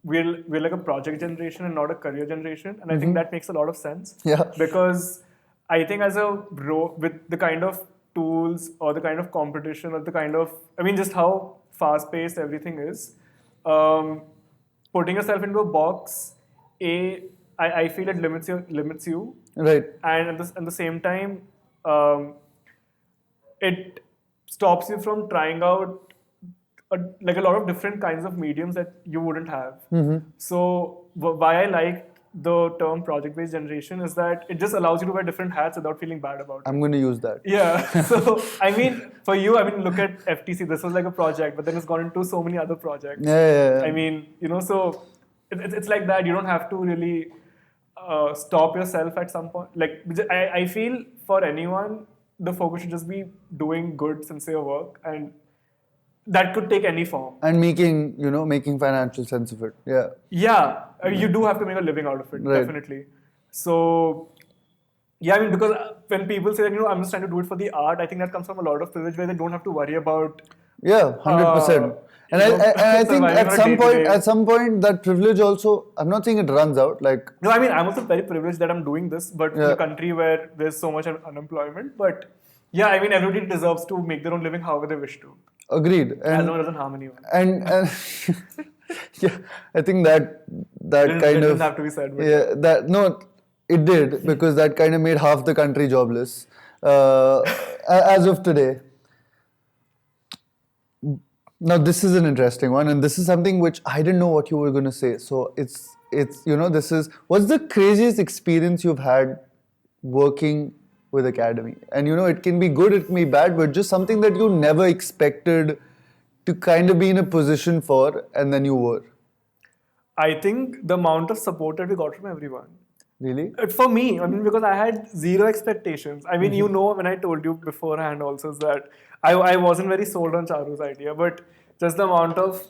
we're like a project generation and not a career generation. And I think that makes a lot of sense. Yeah. Because I think with the kind of tools or the kind of competition or the kind of, just how fast-paced everything is, putting yourself into a box, I feel it limits you. Right. And at the same time, it stops you from trying out a lot of different kinds of mediums that you wouldn't have. So why I like the term project-based generation is that it just allows you to wear different hats without feeling bad about it. I'm going to use that. Yeah. So, for you, look at FTC. This was like a project, but then it's gone into so many other projects. Yeah. So it's like that. You don't have to really stop yourself at some point. Like I feel for anyone, the focus should just be doing good, sincere work, and that could take any form. And making financial sense of it. Yeah. Yeah, you do have to make a living out of it, Right. definitely. So, yeah, I mean, because when people say that, I'm just trying to do it for the art, I think that comes from a lot of privilege where they don't have to worry about. Yeah, 100%. And I think surviving on a at some point that privilege also, I'm not saying it runs out. Like, No, I mean, I'm also very privileged that I'm doing this, but in Yeah. a country where there's so much unemployment. But yeah, I mean, everybody deserves to make their own living however they wish to, agreed. as long as it doesn't harm anyone. And yeah, I think that It kind didn't of have to be said, but yeah, that no, it did because that kind of made half the country jobless as of today. Now this is an interesting one, and this is something which I didn't know what you were going to say. So it's this is what's the craziest experience you've had working with Akademi? And it can be good, it can be bad, but just something that you never expected to kind of be in a position for, and then you were. I think the amount of support that we got from everyone. Really? For me, I mean, because I had zero expectations. I mean, when I told you beforehand also is that I wasn't very sold on Charu's idea, but just the amount of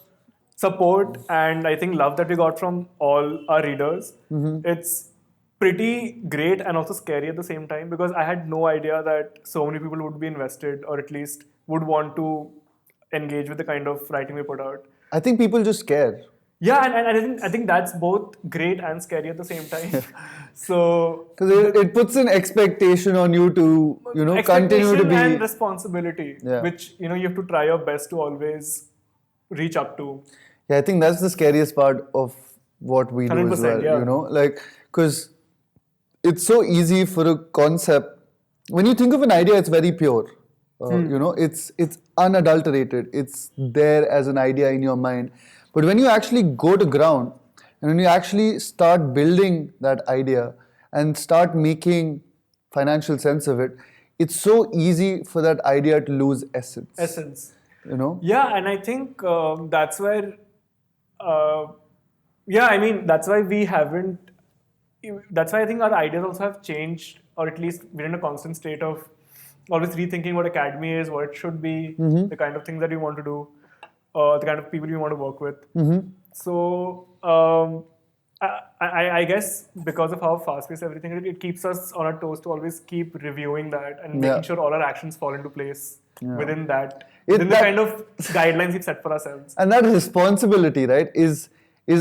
support and I think love that we got from all our readers, it's pretty great and also scary at the same time because I had no idea that so many people would be invested or at least would want to engage with the kind of writing we put out. I think people just care. Yeah, and I think that's both great and scary at the same time. So Because it puts an expectation on you to, continue to expectation be. and responsibility, Yeah. which you have to try your best to always reach up to. Yeah, I think that's the scariest part of what we do as 100%, well, yeah. because it's so easy for a concept. When you think of an idea, it's very pure. It's unadulterated. It's there as an idea in your mind. But when you actually go to ground and when you actually start building that idea and start making financial sense of it, it's so easy for that idea to lose essence. Yeah, and I think that's where, that's why we haven't. That's why I think our ideas also have changed, or at least we're in a constant state of always rethinking what Akademi is, what it should be, the kind of things that we want to do, the kind of people we want to work with. So I guess because of how fast-paced everything is, it keeps us on our toes to always keep reviewing that and making sure all our actions fall into place within that, within the kind of guidelines we've set for ourselves. And that responsibility, right, is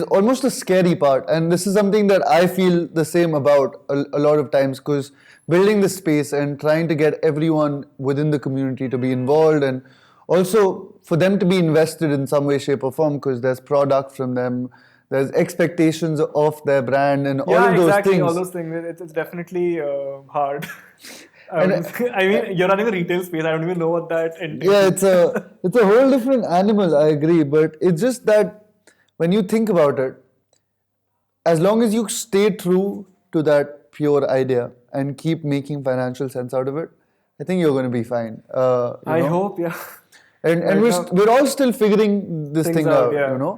almost a scary part. And this is something that I feel the same about a lot of times, because building the space and trying to get everyone within the community to be involved and also for them to be invested in some way, shape or form, because there's product from them, there's expectations of their brand and all of those things. All those things. It's definitely hard. I mean, you're running a retail space. I don't even know what that entails. Yeah, it's a whole different animal, I agree. But it's just that when you think about it, as long as you stay true to that pure idea and keep making financial sense out of it, I think you're going to be fine. I hope, yeah. And we're all still figuring this thing out, yeah.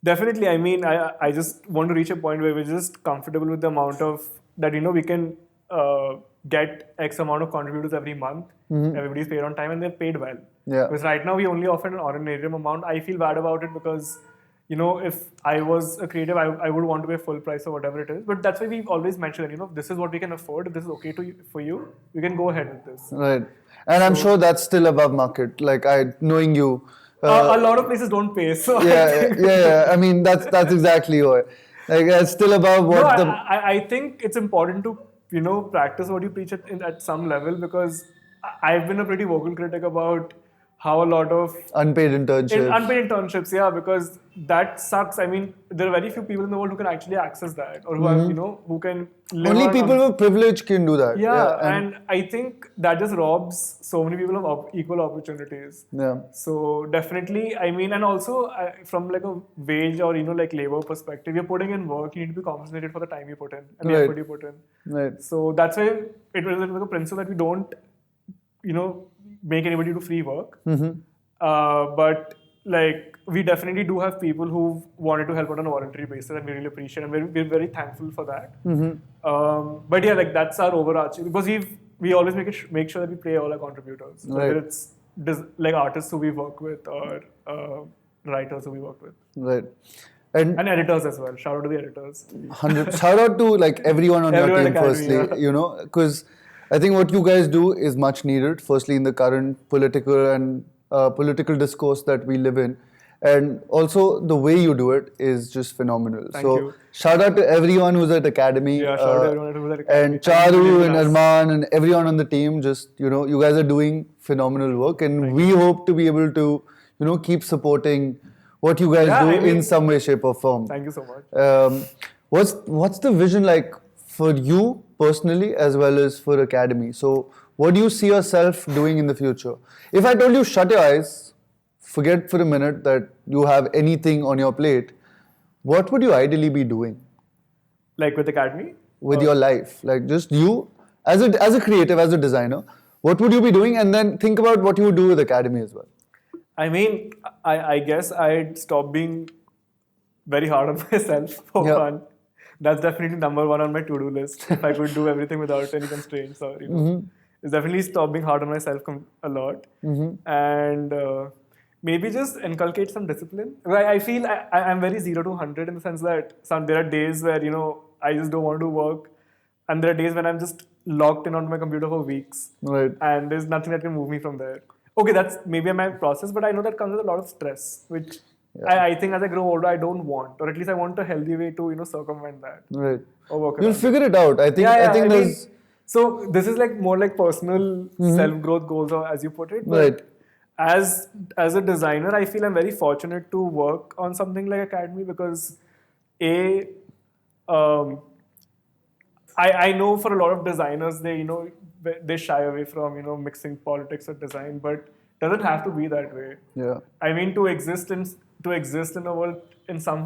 Definitely. I mean, I just want to reach a point where we're just comfortable with the amount of that, we can get X amount of contributors every month. Everybody's paid on time and they're paid well. Yeah. Because right now we only offer an ordinary amount. I feel bad about it because, if I was a creative, I would want to pay full price or whatever it is. But that's why we've always mentioned that, this is what we can afford. If this is okay for you, we can go ahead with this. Right. And I'm sure that's still above market. Like, knowing you. A lot of places don't pay. So yeah. I mean, that's exactly why. Like, it's still above what I think it's important to, practice what you preach at some level, because I've been a pretty vocal critic about how a lot of unpaid internships. Yeah, because that sucks. I mean, there are very few people in the world who can actually access that, or who have, who can live only people with privilege can do that. Yeah, and I think that just robs so many people of equal opportunities. Yeah. So definitely, I mean, and also from like a wage or like labor perspective, you're putting in work. You need to be compensated for the time you put in and the effort you put in. Right. So that's why it was like a principle that we don't, make anybody do free work. But like we definitely do have people who wanted to help out on a voluntary basis, and we really appreciate, and we're very thankful for that. But yeah, like that's our overarching, because we always make sure that we pay all our contributors, whether it's like artists who we work with or writers who we work with, Right. and editors as well. Shout out to the editors. 100. Shout out to like everyone on Everyone your team, Academy, firstly, yeah. because I think what you guys do is much needed, firstly, in the current political and political discourse that we live in. And also, the way you do it is just phenomenal. Thank so, you. shout out to everyone who's at Academy. Yeah, shout out to everyone who's at Academy. And Thank you for Charu believing and in us. Aarman and everyone on the team. Just, you guys are doing phenomenal work. And we hope to be able to, keep supporting what you guys do in some way, shape, or form. Thank you so much. What's the vision like for you personally as well as for Academy? So, what do you see yourself doing in the future? If I told you shut your eyes, forget for a minute that you have anything on your plate, what would you ideally be doing Like with Academy? with your life? Like just you as a creative, as a designer, what would you be doing? And then think about what you would do with Academy as well. I mean, I guess I'd stop being very hard on myself for fun. That's definitely number one on my to-do list. If I could do everything without any constraints, or it's definitely stop being hard on myself a lot, and maybe just inculcate some discipline. I feel I'm very 0 to 100 in the sense that there are days where I just don't want to work, and there are days when I'm just locked in onto my computer for weeks, Right. and there's nothing that can move me from there. Okay, that's maybe my process, but I know that comes with a lot of stress, which I think as I grow older, I don't want, or at least I want a healthy way to circumvent that. Right. Or work You'll around figure it out. I think. I think there's. So this is like more like personal self-growth goals, or as you put it. But Right. as a designer, I feel I'm very fortunate to work on something like Academy because I know for a lot of designers they shy away from mixing politics with design, but it doesn't have to be that way. Yeah. I mean, to exist in a world in some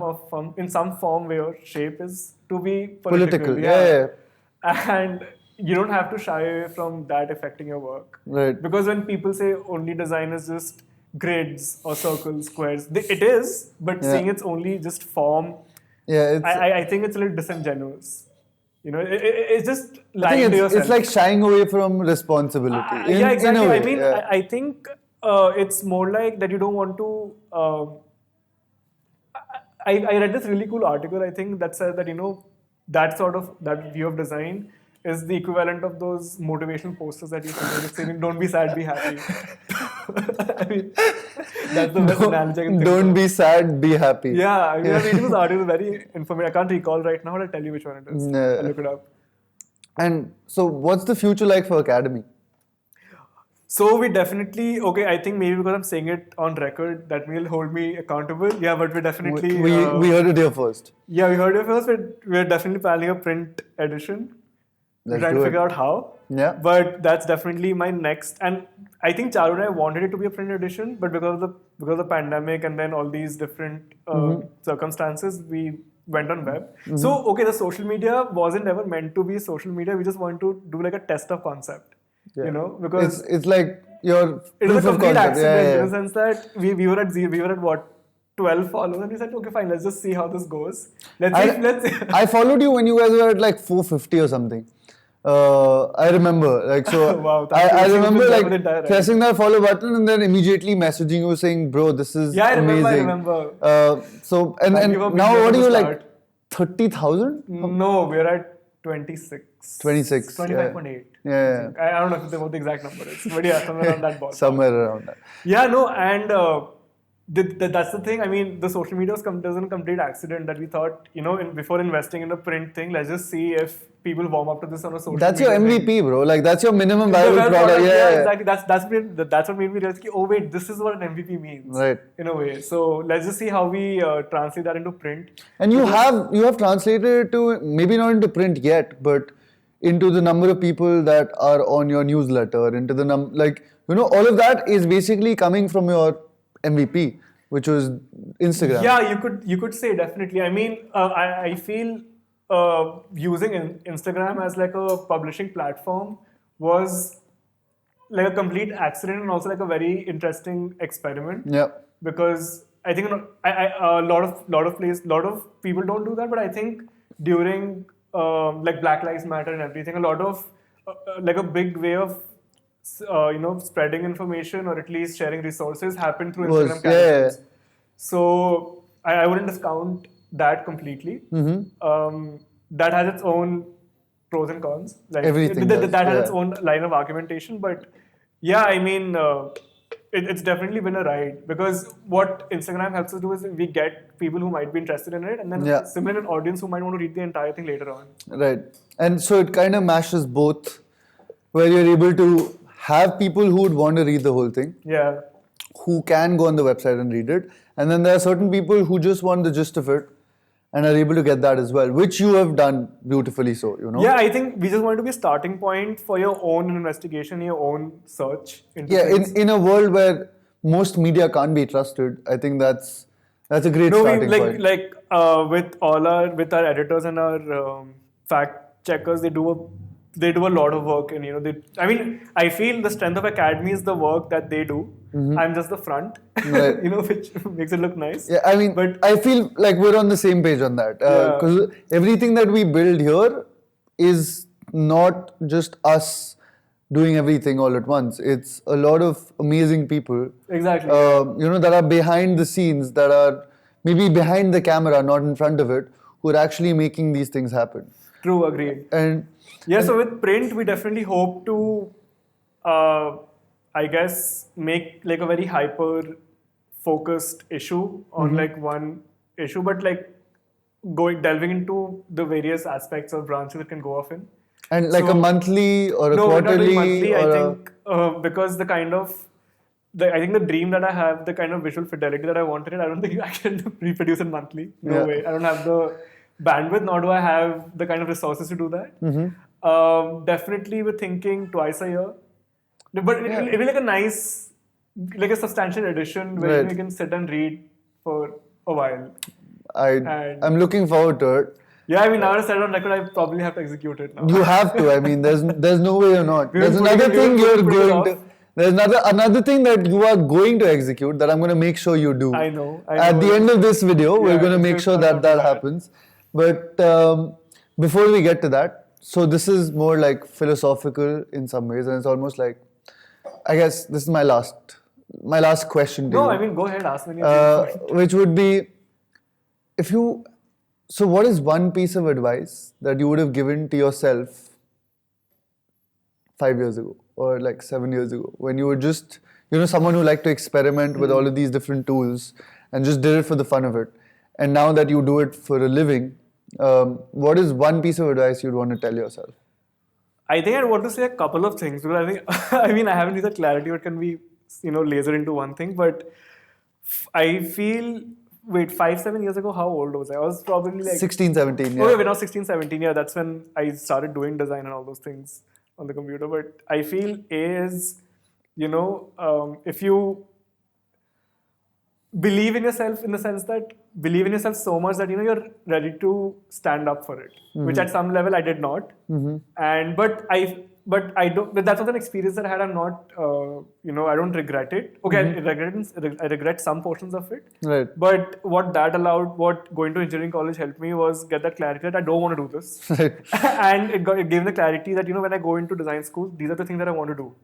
form, way or shape is to be political. Yeah. And you don't have to shy away from that affecting your work. Right. Because when people say only design is just grids or circles, squares, it is, but seeing it's only just form, Yeah. I think it's a little disingenuous. It's just lying I think to yourself. it's like shying away from responsibility. Yeah, exactly. In a way, I mean, I think it's more like that you don't want to. I read this really cool article, I think, that said that that view of design is the equivalent of those motivational posters that you see saying, "Don't be sad, be happy." I mean, that's the best analogy I can think Don't of. be sad, be happy. Yeah, I mean, reading this article is very informative. I can't recall right now, but I'll tell you which one it is. Yeah. I'll look it up. And so, what's the future like for Academy? So we definitely, I think maybe because I'm saying it on record, that will hold me accountable. Yeah, but we definitely... We heard it here first. Yeah, we heard it first, but we're definitely planning a print edition. We're trying to figure out how. Yeah. But that's definitely my next... And I think Charu and I wanted it to be a print edition, but because of the pandemic and then all these different circumstances, we went on web. So, the social media wasn't ever meant to be social media. We just want to do like a test of concept. Yeah. Because it's like your it was proof a of complete concept. accident in the sense that we were at zero, we were at what, 12 followers, and we said, okay, fine, let's just see how this goes. Let's see. I followed you when you guys were at like 450 or something. I remember, like, so Wow, I remember like pressing that follow button and then immediately messaging you saying, bro, this is amazing. I remember. So and now what are you like 30,000? No, we're at 26. 26. 25.8. Yeah. I don't know what the exact number is, but yeah, somewhere around that ballpark. Somewhere around that. Yeah, no, and that's the thing. I mean, the social media was a complete accident that we thought, before investing in a print thing, let's just see if people warm up to this on a social media. That's your MVP, thing. Bro. Like, that's your minimum viable product. Yeah, exactly. That's what made me realize, oh wait, this is what an MVP means. Right. In a way. So let's just see how we translate that into print. And you have translated it to, maybe not into print yet, but into the number of people that are on your newsletter, into the all of that is basically coming from your MVP, which was Instagram. Yeah, you could say definitely. I mean, I feel using Instagram as like a publishing platform was like a complete accident and also like a very interesting experiment. Yeah. Because I think a lot of people don't do that, but I think during like Black Lives Matter and everything, a lot of like a big way of spreading information or at least sharing resources happened through Instagram captions. So I wouldn't discount that completely. That has its own pros and cons. Like Everything that has its own line of argumentation. But yeah, I mean, it's definitely been a ride, because what Instagram helps us do is we get people who might be interested in it, and then similar an audience who might want to read the entire thing later on. Right. And so it kind of mashes both, where you're able to have people who would want to read the whole thing. Yeah. Who can go on the website and read it. And then there are certain people who just want the gist of it and are able to get that as well, which you have done beautifully so, you know. Yeah, I think we just want to be a starting point for your own investigation, your own search. In a world where most media can't be trusted, I think that's a great starting point. With our editors and our fact checkers, they do a lot of work, and I feel the strength of Akademi is the work that they do. I'm just the front, right. Which makes it look nice. Yeah, I mean, but I feel like we're on the same page on that, because everything that we build here is not just us doing everything all at once. It's a lot of amazing people, exactly, that are behind the scenes, that are maybe behind the camera, not in front of it, who are actually making these things happen. True, agreed. So with print, we definitely hope to, I guess, make like a very hyper-focused issue on like one issue, but like delving into the various aspects or branches it can go off in. And like a monthly or a quarterly? No, not monthly. I think because I think the dream that I have, the kind of visual fidelity that I wanted it, I don't think I can reproduce it monthly. No way. I don't have the bandwidth, nor do I have the kind of resources to do that. Definitely we're thinking twice a year. But it'll be like a nice, like a substantial edition where you can sit and read for a while. I'm looking forward to it. Yeah, I mean, now I said it on record, I probably have to execute it now. You have to. I mean, there's no way you're not. There's another thing you're going to. There's another thing that you are going to execute that I'm going to make sure you do. I know. At the end of this video, we're going to make sure that happens. But before we get to that, so this is more like philosophical in some ways, and it's almost like, I guess this is my last question to you. No, I mean, go ahead, ask me. Which would be, so what is one piece of advice that you would have given to yourself 5 years ago or like 7 years ago, when you were just, someone who liked to experiment with all of these different tools and just did it for the fun of it, and now that you do it for a living, what is one piece of advice you'd want to tell yourself? I think I'd want to say a couple of things, because I think, I haven't reached that clarity what can be, laser into one thing, but I feel, 5-7 years ago, how old was I? I was probably like 16, 17. Yeah. Okay, when I was 16, 17, yeah, that's when I started doing design and all those things on the computer. But I feel if you believe in yourself, in the sense that believe in yourself so much that you're ready to stand up for it, which at some level I did not. But I don't. But that's not an experience that I had. I'm not. I don't regret it. Okay, I regret some portions of it. Right. But what going to engineering college helped me was get that clarity that I don't want to do this. Right. And it gave me the clarity that when I go into design school, these are the things that I want to do.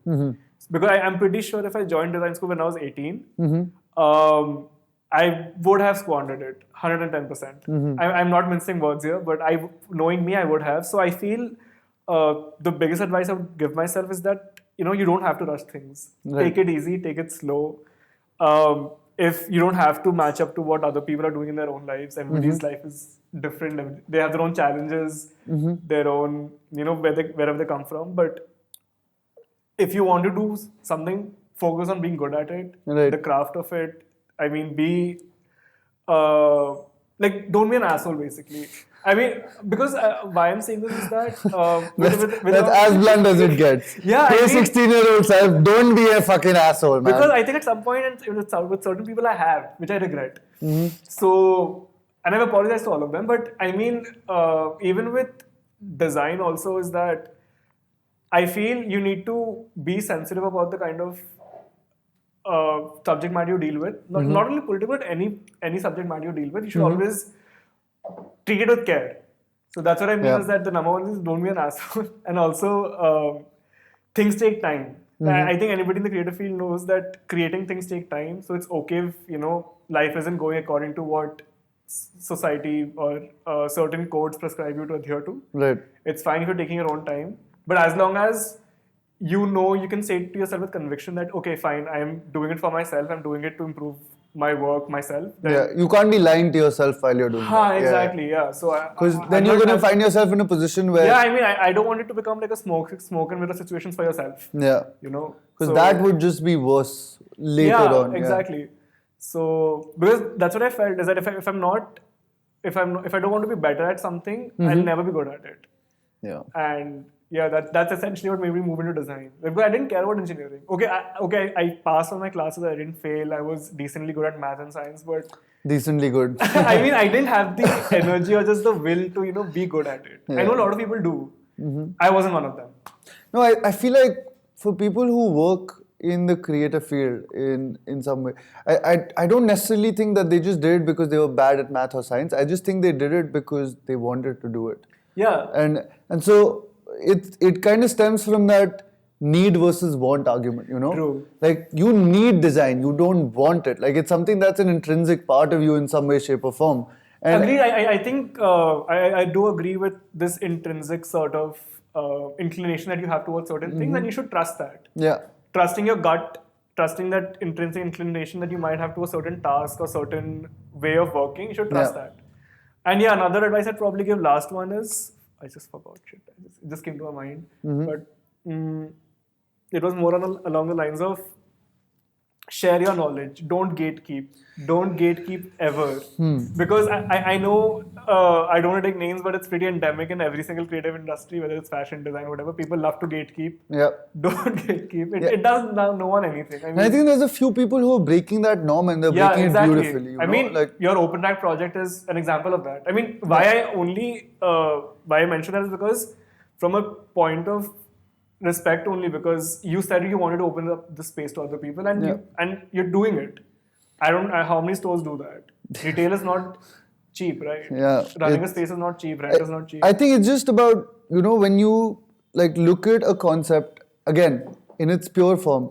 Because I'm pretty sure if I joined design school when I was 18, I would have squandered it 110%. I'm not mincing words here, but knowing me, I would have. So I feel. The biggest advice I would give myself is that you don't have to rush things. Right. Take it easy, take it slow. If you don't have to match up to what other people are doing in their own lives, everybody's life is different. They have their own challenges, their own wherever they come from. But if you want to do something, focus on being good at it, the craft of it. I mean, don't be an asshole, basically. I mean, because why I'm saying this is that... that's as blunt as it gets. Yeah, hey, 16-year-old self, don't be a fucking asshole, man. Because I think at some point, with certain people I have, which I regret. So, and I've apologized to all of them. But I mean, even with design also is that I feel you need to be sensitive about the kind of subject matter you deal with, not only political, but any subject matter you deal with, you should always treat it with care. So that's what I mean is that the number one is don't be an asshole, and also things take time. I think anybody in the creative field knows that creating things take time. So it's okay if life isn't going according to what society or certain codes prescribe you to adhere to. Right. It's fine if you're taking your own time, but as long as you can say to yourself with conviction that okay, fine, I'm doing it for myself. I'm doing it to improve my work myself. Then, you can't be lying to yourself while you're doing that. Exactly. Yeah. So because then you're gonna find yourself in a position where I mean, I don't want it to become like a smoke and mirror situation for yourself. Yeah. Because that would just be worse later on. Exactly. So because that's what I felt is that if I don't want to be better at something, I'll never be good at it. Yeah. And that's essentially what made me move into design. Because I didn't care about engineering. I passed all my classes. I didn't fail. I was decently good at math and science, but decently good. I mean, I didn't have the energy or just the will to be good at it. I know a lot of people do. I wasn't one of them. No, I feel like for people who work in the creative field in some way, I don't necessarily think that they just did it because they were bad at math or science. I just think they did it because they wanted to do it. Yeah. And so it kind of stems from that need versus want argument, True. Like you need design, you don't want it. Like it's something that's an intrinsic part of you in some way, shape or form. And Agreed. I think I do agree with this intrinsic sort of inclination that you have towards certain things, and you should trust that. Yeah. Trusting your gut, trusting that intrinsic inclination that you might have to a certain task or certain way of working, you should trust that. And another advice I'd probably give, last one is, I just forgot shit. It just came to my mind. But it was more along the lines of share your knowledge. Don't gatekeep. Don't gatekeep ever. Because I know, I don't want to take names, but it's pretty endemic in every single creative industry, whether it's fashion, design, whatever. People love to gatekeep. Yeah. Don't gatekeep. It does no one anything. I think there's a few people who are breaking that norm and they're breaking it beautifully. I mean, your OpenRack project is an example of that. I mean, why I mention that is because from a point of respect only, because you said you wanted to open up the space to other people and you're doing it. How many stores do that? Retail is not cheap, right? Yeah. Running a space is not cheap, rent is not cheap. I think it's just about, when you look at a concept, again, in its pure form,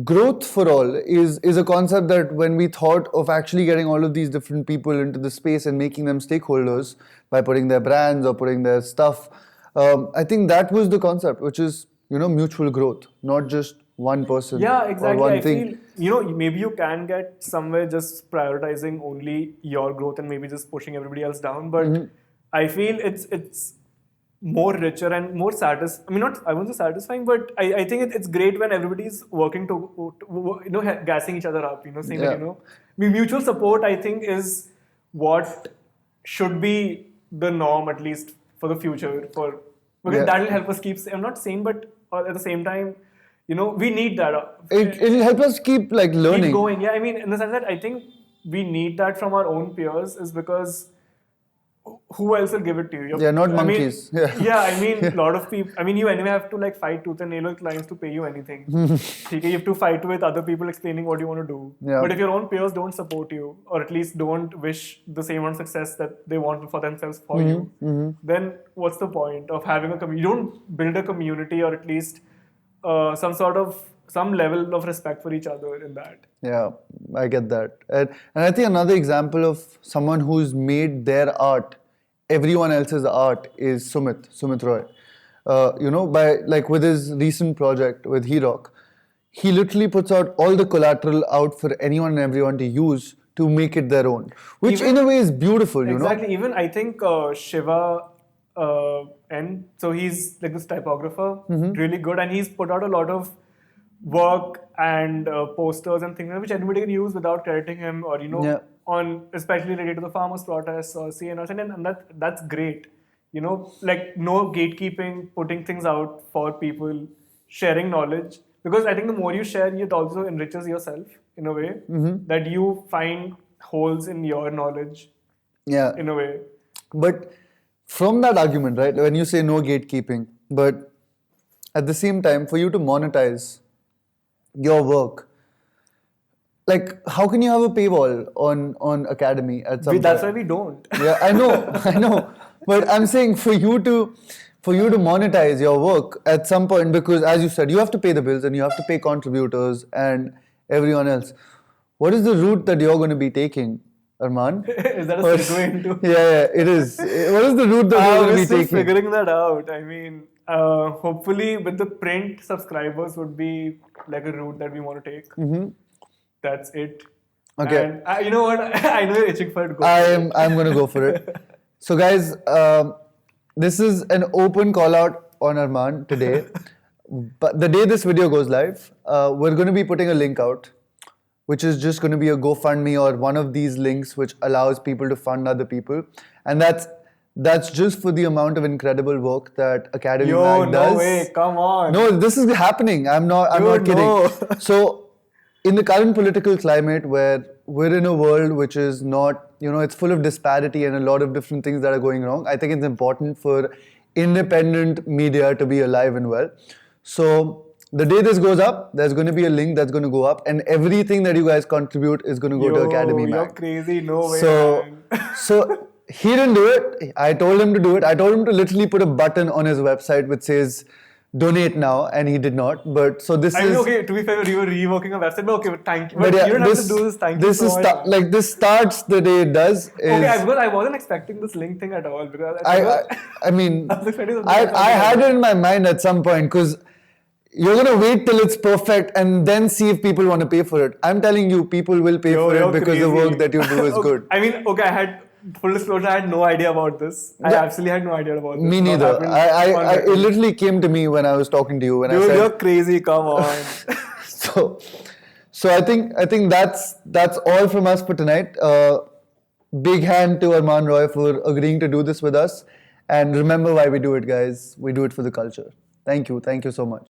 growth for all is a concept that when we thought of actually getting all of these different people into the space and making them stakeholders by putting their brands or putting their stuff, I think that was the concept, which is, mutual growth, not just one person or one thing. Feel, maybe you can get somewhere just prioritizing only your growth and maybe just pushing everybody else down. But I feel it's more richer and more satisfying. I mean, I won't say satisfying, but I think it's great when everybody's working to gassing each other up, saying that, mutual support, I think, is what should be the norm, at least for the future, because that will help us keep, I'm not saying, but at the same time, we need that. It'll help us keep learning. Keep going. Yeah, I mean, in the sense that I think we need that from our own peers, is because who else will give it to you? They're not monkeys. I mean, a lot of people, you anyway have to fight tooth and nail with clients to pay you anything. You have to fight with other people explaining what you want to do. Yeah. But if your own peers don't support you, or at least don't wish the same amount of success that they want for themselves for you, then what's the point of having a community? You don't build a community, or at least some level of respect for each other in that. Yeah, I get that. And I think another example of someone who's made their art everyone else's art is Sumit Roy. By with his recent project with He-Rock, he literally puts out all the collateral out for anyone and everyone to use to make it their own, which in a way is beautiful, Exactly. Even I think Shiva so he's this typographer, really good, and he's put out a lot of work and posters and things which anybody can use without crediting him, or on especially related to the farmers' protests or CNRs, and that's great. No gatekeeping, putting things out for people, sharing knowledge, because I think the more you share, it also enriches yourself in a way that you find holes in your knowledge. Yeah. In a way. But from that argument, right, when you say no gatekeeping, but at the same time, for you to monetize your work, like, how can you have a paywall on Academy at some That's why point? we don't. Yeah, I know, but I'm saying for you to monetize your work at some point, because as you said, you have to pay the bills and you have to pay contributors and everyone else. What is the route that you're going to be taking, Aarman? Is that a Or- segue into? Yeah, it is. What is the route that you're going to We're be still taking? figuring that out. I mean, hopefully, with the print subscribers would be like a route that we want to take. That's it. Okay. And you know what? I know you're itching for it. Go. I'm going to go for it. So, guys, this is an open call out on Aarman today. But the day this video goes live, we're going to be putting a link out, which is just going to be a GoFundMe or one of these links which allows people to fund other people. And that's just for the amount of incredible work that Academy Yo, Mag does. no way. Come on. No, this is happening. I'm not kidding. no. So, in the current political climate where we're in a world which is not, it's full of disparity and a lot of different things that are going wrong, I think it's important for independent media to be alive and well. So, the day this goes up, there's going to be a link that's going to go up, and everything that you guys contribute is going to go to Academy Mag. You're crazy. No way. So, man. so he didn't do it. I told him to do it. I told him to literally put a button on his website which says donate now, and he did not. But so this I is. mean, okay, to be fair, you were reworking a website, but okay, but thank you. But But yeah, you don't have to do this. Thank you this so is much. like this starts the day it does. Okay, because I wasn't expecting this link thing at all. Because I mean, I was expecting something I else. had it in my mind at some point because you're gonna wait till it's perfect and then see if people want to pay for it. I'm telling you, people will pay for it you're because the crazy. work that you do is Okay, good. I mean, okay, I had full disclosure, I had no idea about this. I absolutely had no idea about this. Me What neither. happened I on it that. literally came to me when I was talking to you when I Dude, said. you're crazy. Come on. So I think that's all from us for tonight. Big hand to Aarman Roy for agreeing to do this with us. And remember why we do it, guys. We do it for the culture. Thank you so much.